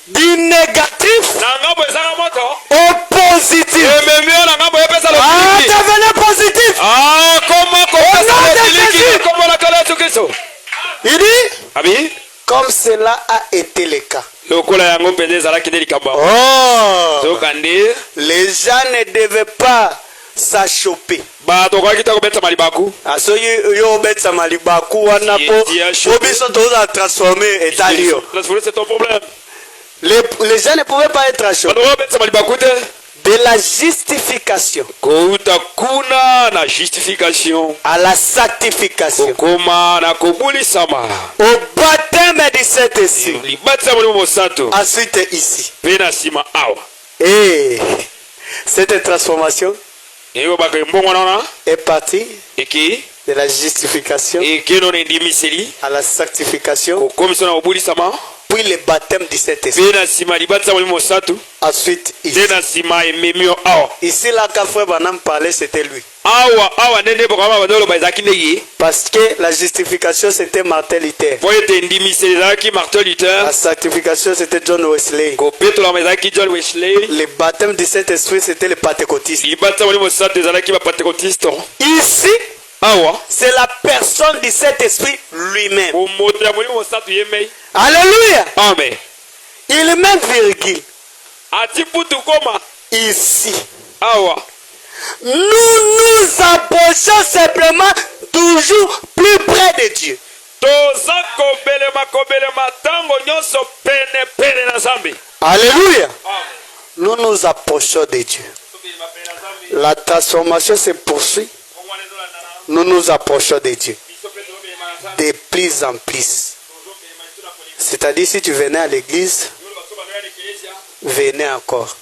Du négatif au positif. Devenez positif. Il dit, comme cela a été le cas. Oh, les gens ne devaient pas s'achoper. Les gens ne pouvaient pas être achoppés. De la justification à la sanctification, au baptême du Saint-Esprit, ensuite ici. Et cette transformation est partie de la justification à la sanctification, puis le baptême du Saint-Esprit. Ensuite, ici. Ici, là, quand Frère Branham parlait, c'était lui. Parce que la justification, c'était Martin Luther. La sanctification, c'était John Wesley. Le baptême du Saint-Esprit, c'était le pentecôtiste. Ici, c'est la personne du Saint-Esprit lui-même. Alléluia. Amen. Il met virgule. Ici. Nous nous approchons simplement toujours plus près de Dieu. Alléluia. Nous nous approchons de Dieu. La transformation se poursuit. Nous nous approchons de Dieu. De plus en plus. C'est-à-dire, si tu venais à l'église, venez encore.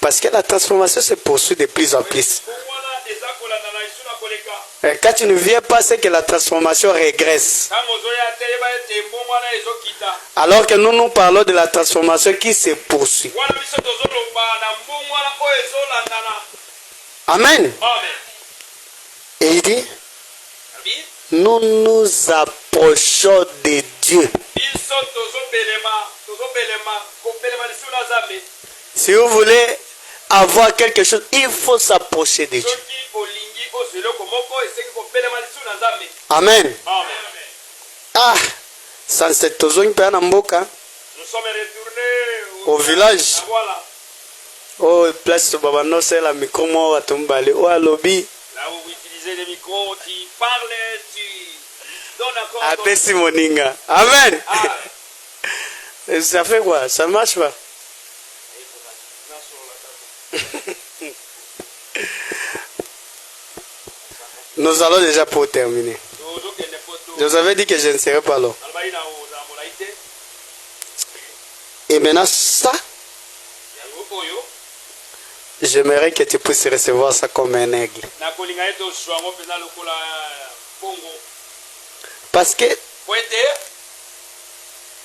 Parce que la transformation se poursuit de plus en plus. Et quand tu ne viens pas, c'est que la transformation régresse. Alors que nous parlons de la transformation qui se poursuit. Amen. Et il dit, nous nous approchons de Dieu. Si vous voulez avoir quelque chose, il faut s'approcher de Dieu. Amen. Ah, sans cette zone au village. Oh, place Babano, c'est la micro moi à Tombale. Oh, à lobby. Là où vous utilisez les micros, tu parles, tu donnes encore. Appelle Simoninga. Amen. Ça fait quoi? Ça marche pas? Nous allons déjà pour terminer. Je vous avais dit que je ne serais pas là. Et maintenant ça, j'aimerais que tu puisses recevoir ça comme un aigle. Parce que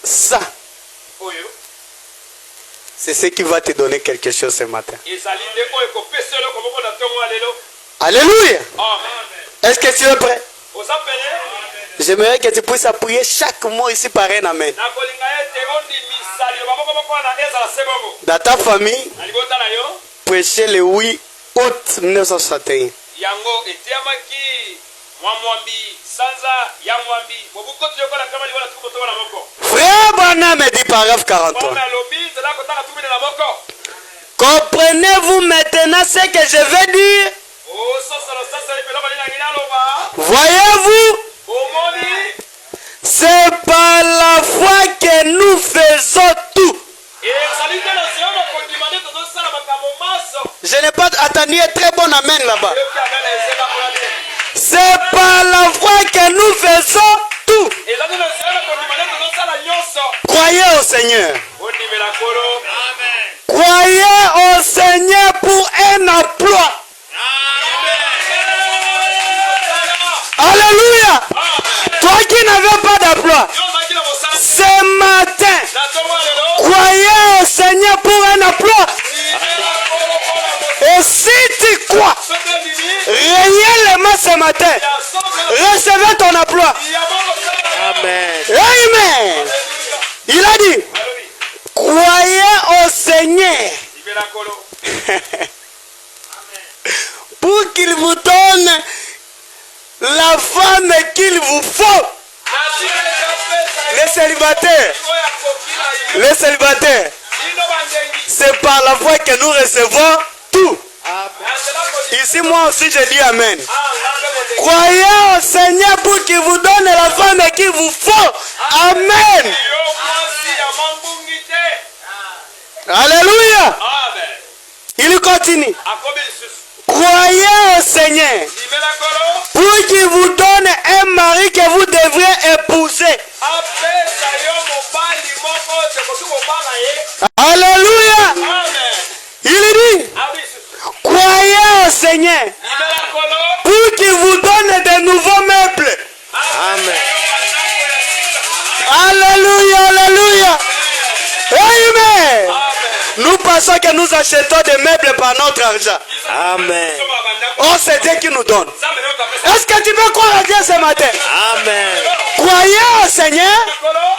ça, c'est ce qui va te donner quelque chose ce matin. Alléluia. Est-ce que tu es prêt? J'aimerais que tu puisses appuyer chaque mot ici par un amen. Dans ta famille, prêchez le 8 août 1961. Frère Branham dit paragraphe 43. Comprenez-vous maintenant ce que je veux dire? Voyez-vous? C'est par la foi que nous faisons tout. Je n'ai pas attendu un très bon amen là-bas. C'est par la foi que nous faisons tout. Croyez au Seigneur. Croyez au Seigneur pour un emploi. d'emploi. Ce matin, croyez au Seigneur pour un emploi. Et si tu crois réellement ce matin, recevez ton emploi. Amen. Amen. Il a dit, croyez au Seigneur pour qu'il vous donne la femme qu'il vous faut. Les célibataires, c'est par la foi que nous recevons tout. Ici, moi aussi, je dis Amen. Croyez au Seigneur pour qu'il vous donne la femme qu'il vous faut. Amen. Alléluia. Il continue. Croyez au Seigneur pour qu'il vous donne un mari que vous devrez épouser. Alléluia. Il dit, croyez au Seigneur pour qu'il vous donne de nouveaux meubles. Amen. Alléluia, alléluia. Amen. Nous pensons que nous achetons des meubles par notre argent. Amen. Oh, c'est Dieu qui nous donne. Est-ce que tu peux croire à Dieu ce matin? Amen. Croyez au Seigneur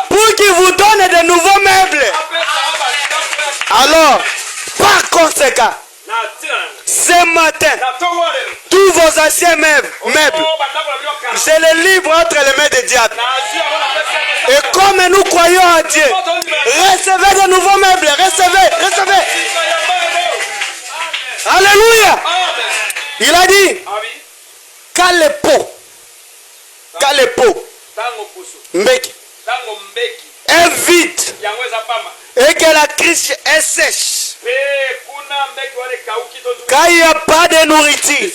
pour qu'il vous donne de nouveaux meubles. Alors, par conséquent, ce matin, tous vos anciens meubles, je les livre entre les mains des diables. Et comme nous croyons en Dieu, recevez de nouveaux meubles, recevez. Alléluia. Il a dit, quand les pots, mbeki, est vide, et que la crise est sèche, quand il n'y a pas de nourriture,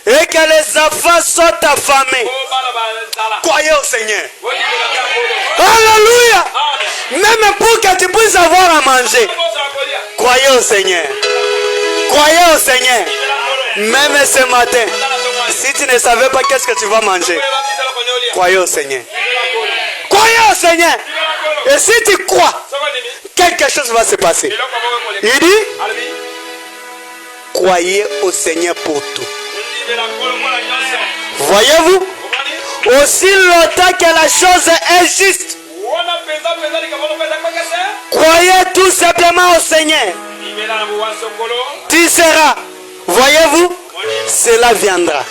et que les enfants sont affamés, croyez au Seigneur. Alléluia. Même pour que tu puisses avoir à manger, croyez au Seigneur. Croyez au Seigneur. Même ce matin, si tu ne savais pas qu'est-ce que tu vas manger, croyez au Seigneur. Croyez au Seigneur. Et si tu crois, quelque chose va se passer. Il dit, croyez au Seigneur pour tout. Voyez-vous, aussi longtemps que la chose est juste, croyez tout simplement au Seigneur. Tu seras. Voyez-vous, cela viendra.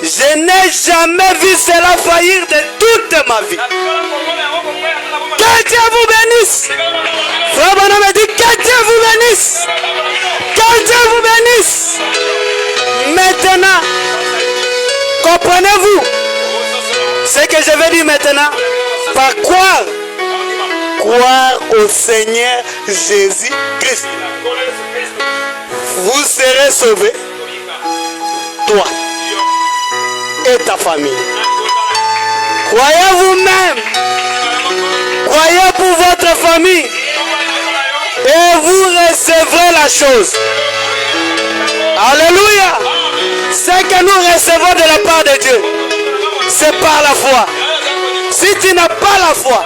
Je n'ai jamais vu cela faillir de toute ma vie. Que Dieu vous bénisse. Frère Bonhomme dit que Dieu vous bénisse. Que Dieu vous bénisse. Maintenant, comprenez-vous ce que je vais dire maintenant? Par croire au Seigneur Jésus-Christ, vous serez sauvés, toi et ta famille. Croyez vous-même, croyez pour votre famille, et vous recevrez la chose. Alléluia. Ce que nous recevons de la part de Dieu, c'est par la foi. Si tu n'as pas la foi,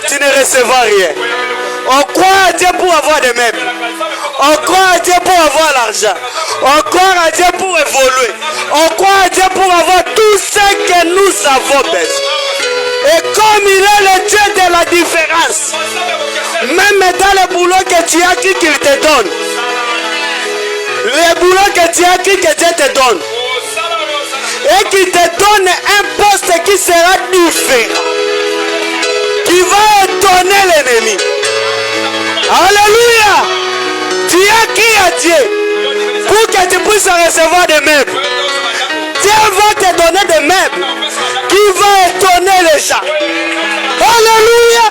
tu ne recevras rien. On croit à Dieu pour avoir des meubles. On croit à Dieu pour avoir l'argent. On croit à Dieu pour évoluer. On croit à Dieu pour avoir tout ce que nous avons besoin. Et comme il est le Dieu de la différence, même dans le boulot que tu as cru qu'il te donne, le boulot que tu as cru que Dieu te donne, et qu'il te donne un poste qui sera différent, qui va étonner l'ennemi. Alléluia. Tu as crié à Dieu pour que tu puisses recevoir des meubles. Dieu va te donner des meubles qui vont étonner les gens. Alléluia.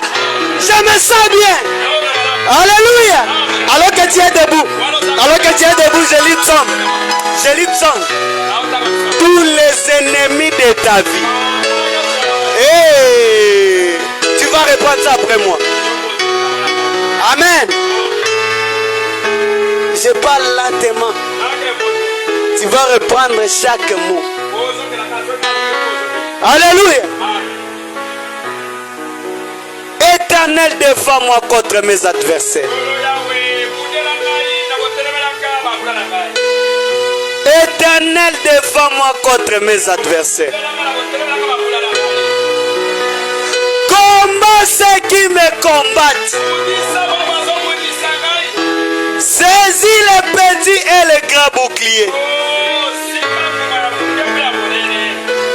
Je me sens bien. Alléluia. Alors que tu es debout, je lis psaume. Tous les ennemis de ta vie. Hey, tu vas répondre ça après moi. Amen. Je parle lentement. Tu vas reprendre chaque mot. Alléluia. Éternel, défends-moi contre mes adversaires. Éternel, défends-moi contre mes adversaires. Combat ceux qui me combattent. Saisis les petits et les grands boucliers.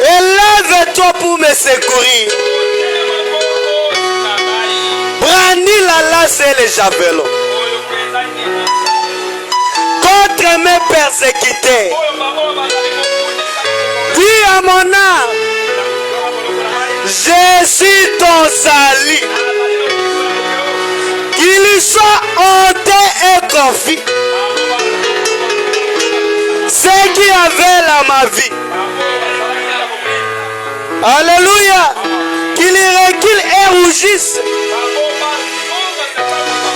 Élève-toi pour me secourir. Brandis la lance et les javelots. Contre mes persécuteurs. Dis à mon âme, je suis ton salut. Qu'il soit hanté et confus. Ceux qui avaient ma vie. Alléluia. Qu'il recule et rougisse.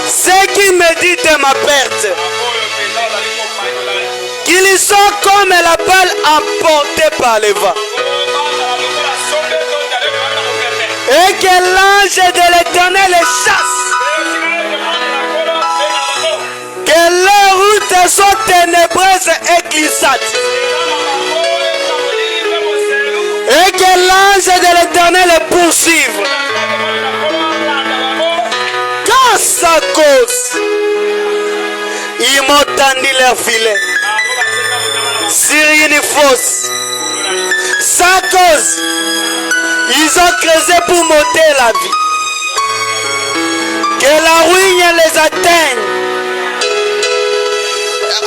Ceux qui méditent ma perte. Qu'ils sont comme la balle emportée par les vents. Et que l'ange de l'Éternel les chasse. Que leurs routes soient ténébreuses et glissantes. Et que l'ange de l'Éternel les poursuive. Car sa cause, ils m'ont tendu leur filet sur une fosse. Sa cause, ils ont creusé pour monter la vie. Que la ruine les atteigne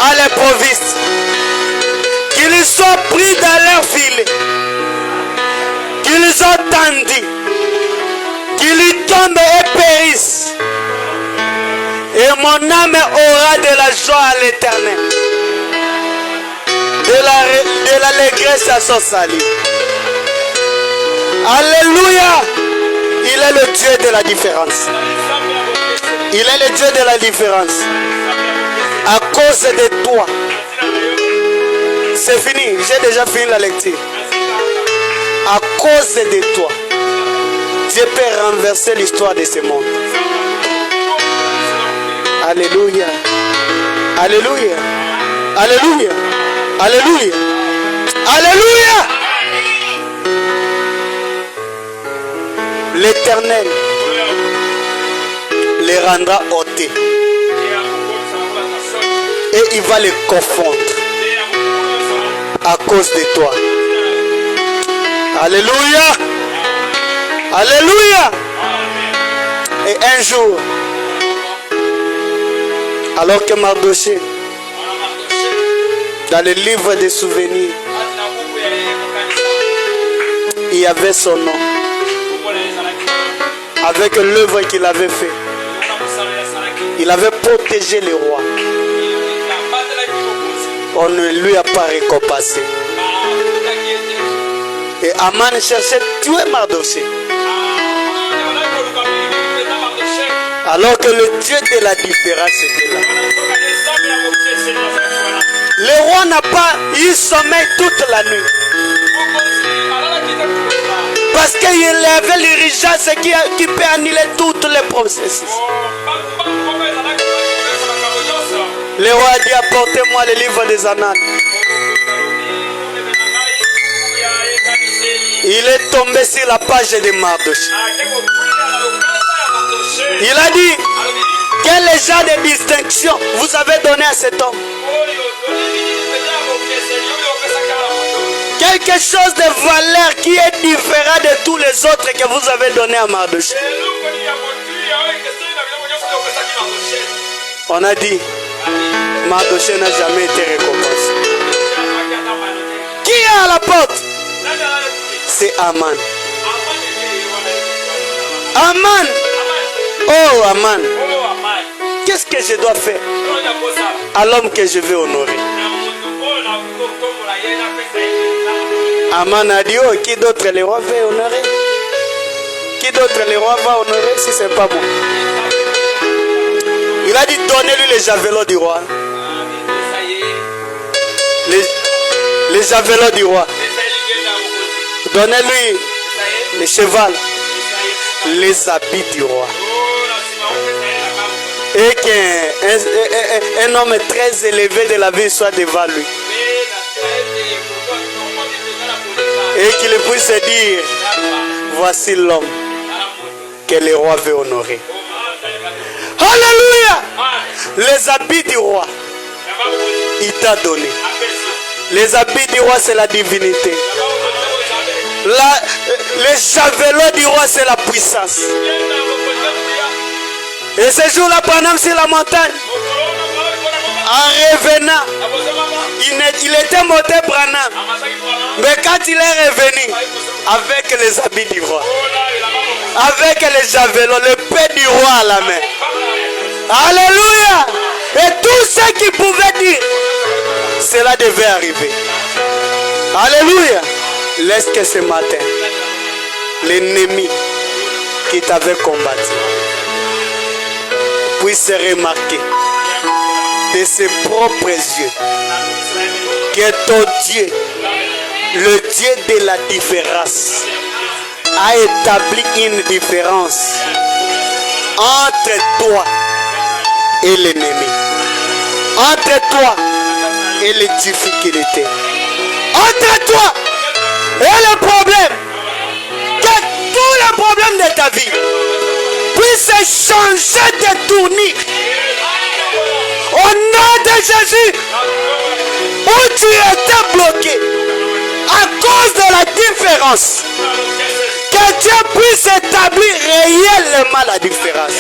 à l'improviste. Qu'ils soient pris dans leur filet. Qu'ils ont tendu. Qu'ils tombent et périssent. Et mon âme aura de la joie à l'Éternel. De l'allégresse à son salut. Alléluia. Il est le Dieu de la différence. Il est le Dieu de la différence. À cause de toi. C'est fini. J'ai déjà fini la lecture. À cause de toi, Dieu peut renverser l'histoire de ce monde. Alléluia. Alléluia. Alléluia. Alléluia. Alléluia. L'Éternel les rendra ôtés. Et il va les confondre à cause de toi. Alléluia. Alléluia. Et un jour, alors que Mardoché, dans le livre des souvenirs, il y avait son nom, avec l'œuvre qu'il avait fait. Il avait protégé les rois. On ne lui a pas récompensé. Et Aman cherchait à tuer Mardoché. Alors que le Dieu de la différence était là. Le roi n'a pas eu sommeil toute la nuit. Parce qu'il avait l'urgence qui peut annuler toutes les processus. Le roi a dit, apportez-moi le livre des annales. Il est tombé sur la page de Mardoché. Il a dit, quel genre de distinction vous avez donné à cet homme? Quelque chose de valeur qui est différent de tous les autres que vous avez donné à Mardoché. On a dit, Mardoché n'a jamais été récompensé. Qui est à la porte? C'est Aman. Aman. Oh Aman. Qu'est-ce que je dois faire à l'homme que je veux honorer? Aman a dit, oh, qui d'autre le roi veut honorer? Qui d'autre le roi va honorer si ce n'est pas moi? Il a dit, donnez-lui les javelots du roi. Les javelots du roi. Donnez-lui les chevaux, les habits du roi. Et qu'un homme très élevé de la vie soit devant lui. Et qu'il puisse dire, voici l'homme que le roi veut honorer. Alléluia. Les habits du roi, il t'a donné. Les habits du roi, c'est la divinité. Les javelots du roi, c'est la puissance. Et ce jour-là, pendant sur la montagne, en revenant, il était monté Branham. Mais quand il est revenu, avec les habits du roi, avec les javelots, le paix du roi à la main. Alléluia. Et tout ce qu'il pouvait dire, cela devait arriver. Alléluia. Laisse que ce matin, l'ennemi qui t'avait combattu puisse se remarquer de ses propres yeux que ton Dieu, le Dieu de la différence, a établi une différence entre toi et l'ennemi, entre toi et les difficultés, entre toi et le problème, que tous les problèmes de ta vie puissent changer de tournure au nom de Jésus. Où tu étais bloqué à cause de la différence, que Dieu puisse établir réellement la différence.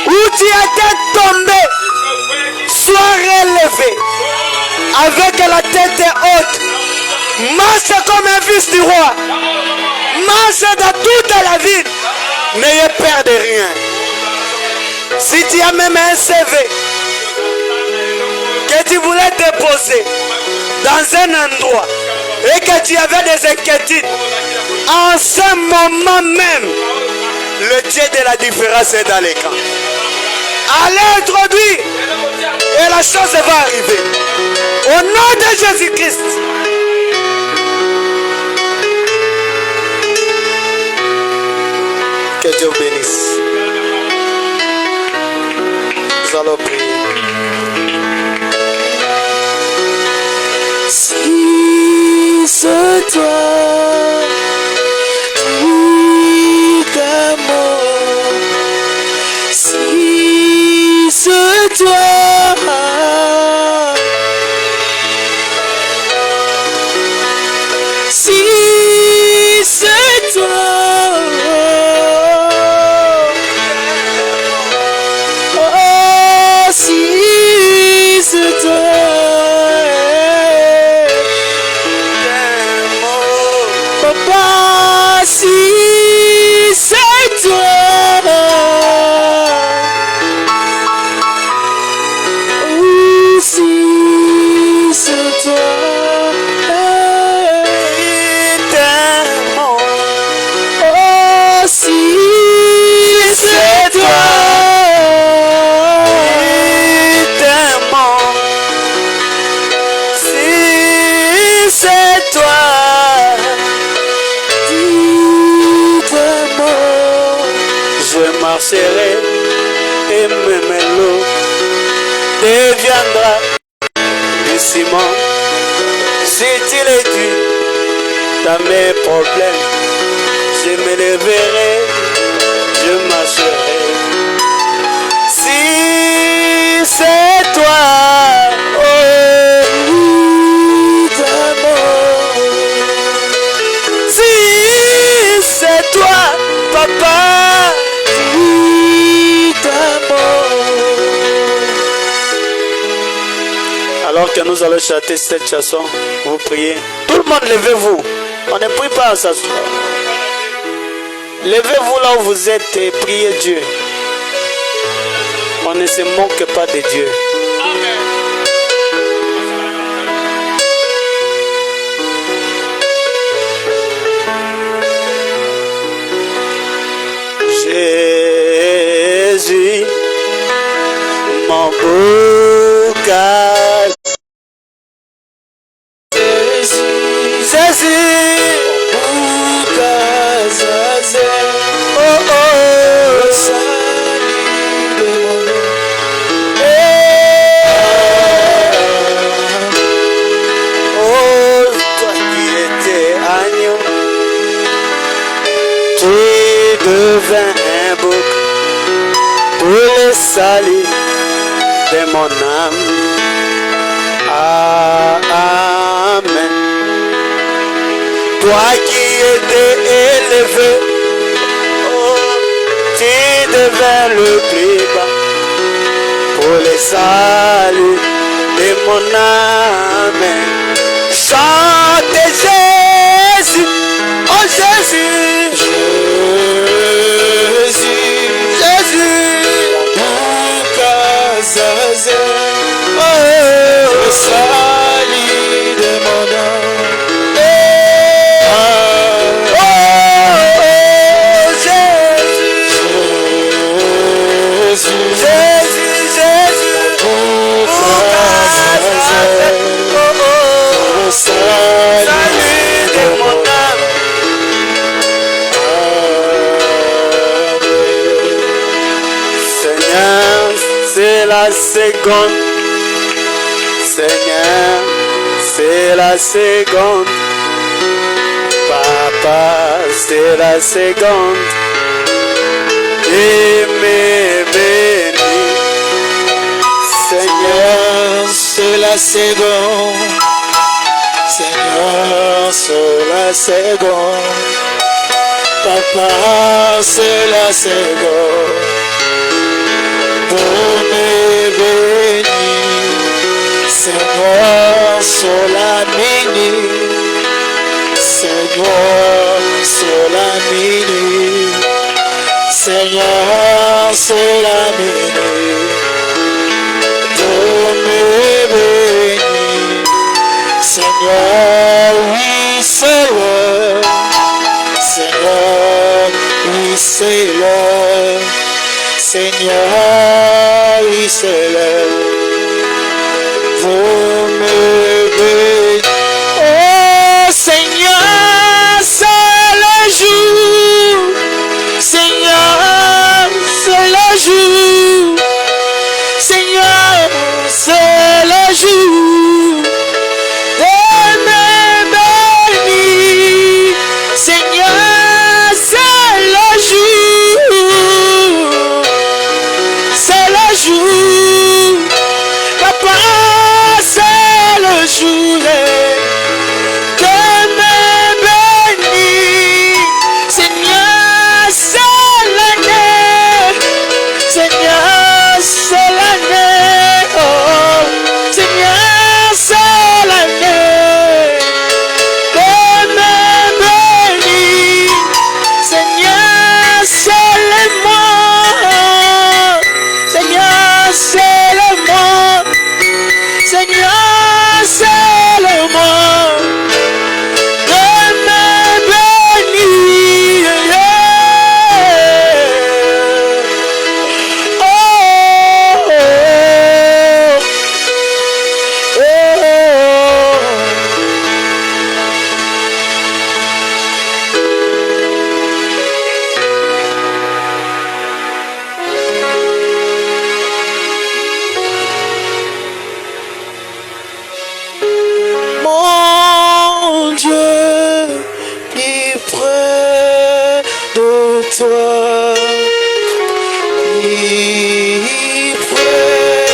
Où tu étais tombé, sois relevé avec la tête haute. Marche comme un fils du roi. Marche dans toute la ville. N'ayez peur de rien. Si tu as même un CV que tu voulais déposer dans un endroit et que tu avais des inquiétudes, en ce moment même, le Dieu de la différence est dans l'écran. Allez introduire et la chose va arriver. Au nom de Jésus-Christ. Que Dieu bénisse. Nous allons prier. Si c'est toi, tout amour. Si c'est toi, si c'est toi. Marcherai et même l'eau deviendra du ciment. Si tu le dis dans mes problèmes, je me lèverai, je marcherai. Si c'est toi, oh d'amour, si c'est toi, papa. Alors que nous allons chanter cette chanson, vous priez. Tout le monde, levez-vous. On ne prie pas à s'asseoir. Levez-vous là où vous êtes et priez Dieu. On ne se moque pas de Dieu. Jésus, mon beau gars. Jésus, mon beau gars. Oh oh, le salut de mon devint un bouc pour le salut de mon âme. Amen. Toi qui étais élevé, oh, tu devins le plus bas pour le salut de mon âme. Chante Jésus, oh Jésus, Jésus, Jésus, oh, le salut de mon âme. C'est la seconde, Seigneur, c'est la seconde, Papa, c'est la seconde, et me bénis, Seigneur, c'est la seconde, Seigneur, c'est la seconde, Papa, c'est la seconde. Pour me bénir, Seigneur, sur la minute, Seigneur, sur la minute, Seigneur, sur la minute, pour me bénir, Seigneur, oui, Seigneur, Seigneur, oui, Seigneur. Seigneur, oui, c'est l'heure pour me bénir. Oh Seigneur, c'est le jour. Seigneur, c'est le jour. Seigneur, c'est le jour de me bénir. Seigneur, c'est le jour. C'est le jour, Papa, c'est le jour de me bénir. Seigneur, c'est l'année, Seigneur, c'est l'année, oh, Seigneur, c'est l'année de me bénir. Seigneur, c'est le mois. Seigneur, c'est le monde. Seigneur, c'est le monde de me bénir. Oh, oh, oh, oh. Mon Dieu, plus près de toi, plus près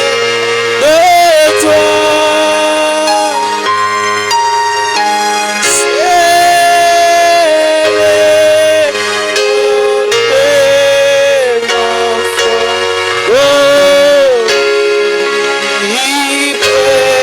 de toi, c'est mon enfant, oh, plus près.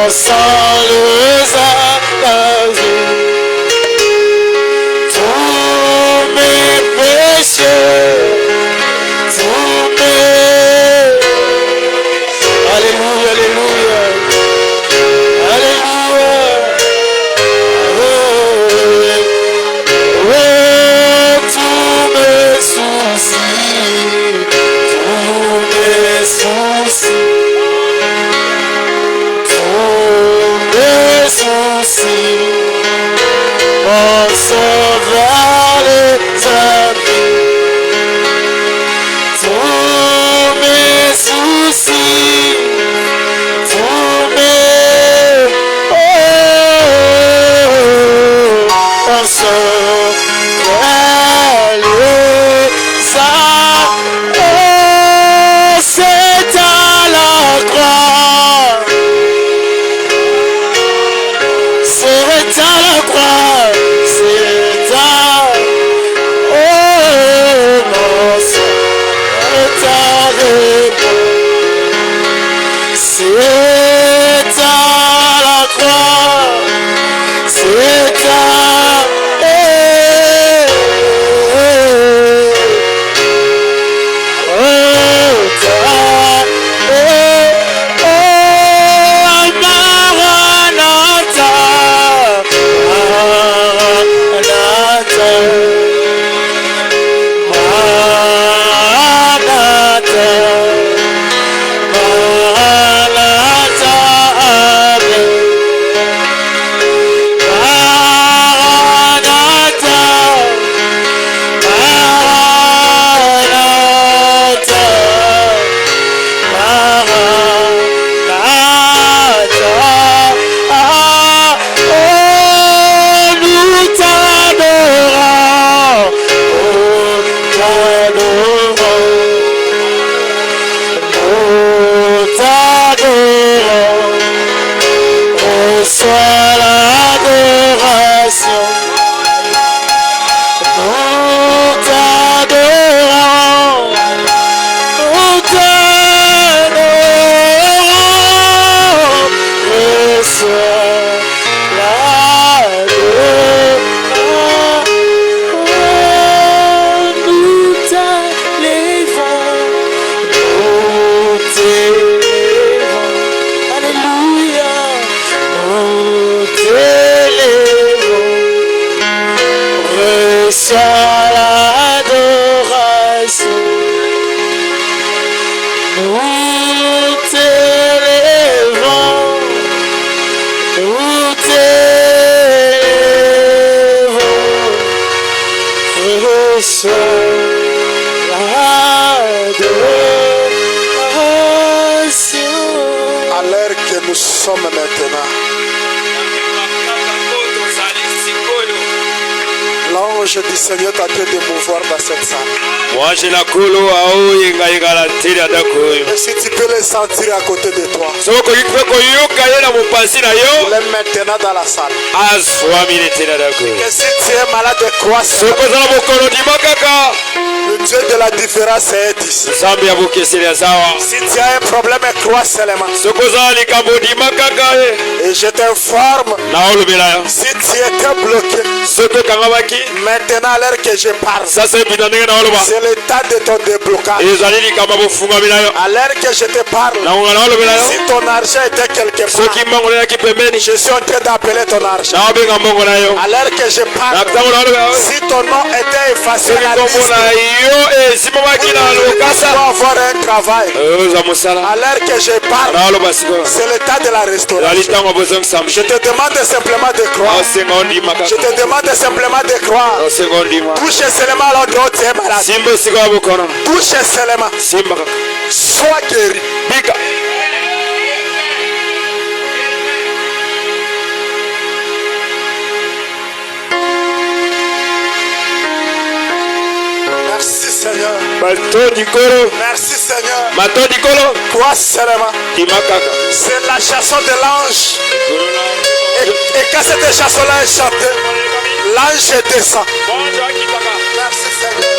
sans le vie. Tous mes péchés, tous mes... Alléluia, alléluia, alléluia. Tous mes soucis, mon sauveur les amis, tous mes soucis, tous mes mon sauveur les amis, c'est à la croix. C'est à la croix, c'est à... Oh, mon c'est à c'est à la croix, c'est à... Soit l'adoration, nous t'adorons, nous t'adorons, reçois l'adoration, nous t'élèvons, nous t'élèvons, alléluia. Nous t'élèvons, reçois l'adoration. Nous t'élèvons, nous t'élèvons, reçois l'adoration. À l'heure que nous sommes maintenant, l'ange du Seigneur t'a fait de mouvoir dans cette salle. Et si tu peux le sentir à côté de toi, il est maintenant dans la salle. Et si tu es malade de quoi, le Dieu de la différence est ici. Si tu as un problème, crois seulement. Et je t'informe, si tu étais bloqué, maintenant à l'heure que je parle, c'est le temps de ton déblocage. À l'heure que je te parle, si ton argent était quelque part, je suis en train d'appeler ton argent. À l'heure que je parle, si ton nom était effacé à la liste, tu dois avoir un travail. À l'heure que je parle, c'est le temps de la restauration. Je te demande simplement de croire. Je te demande simplement de croire. Touche seulement l'endroit où tu es malade. Touche seulement. Sois guéri. Merci Seigneur. Merci Seigneur. Toi seulement. C'est la chanson de l'ange. Et quand cette chanson-là est chantée, l'ange descend. Merci Seigneur.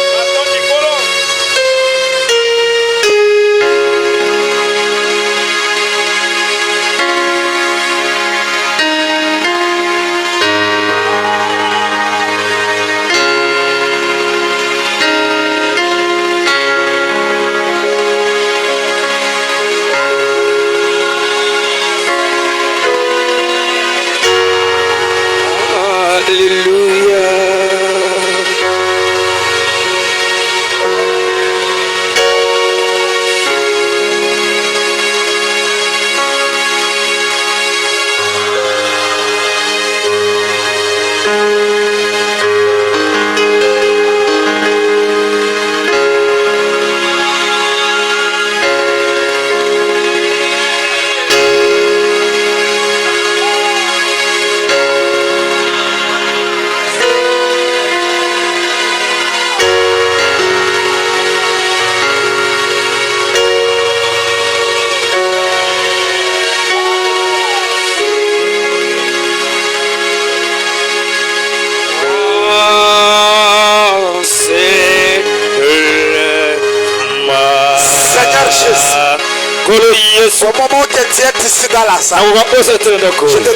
Au moment que tu es ici dans la salle, je te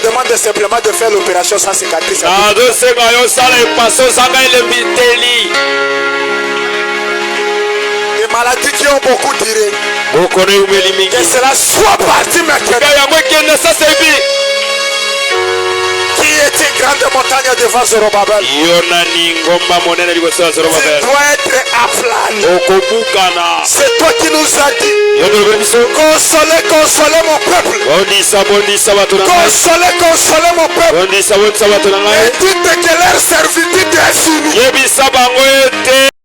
demande simplement de faire l'opération sans cicatrice. Les maladies qui ont beaucoup duré, que cela soit parti maintenant. Qui est une grande montagne devant Zorobabel? Tu dois être aplani. C'est toi qui nous as dit: consolez, consolez mon peuple. Consolez, consolez mon peuple. Et dites que leur servitude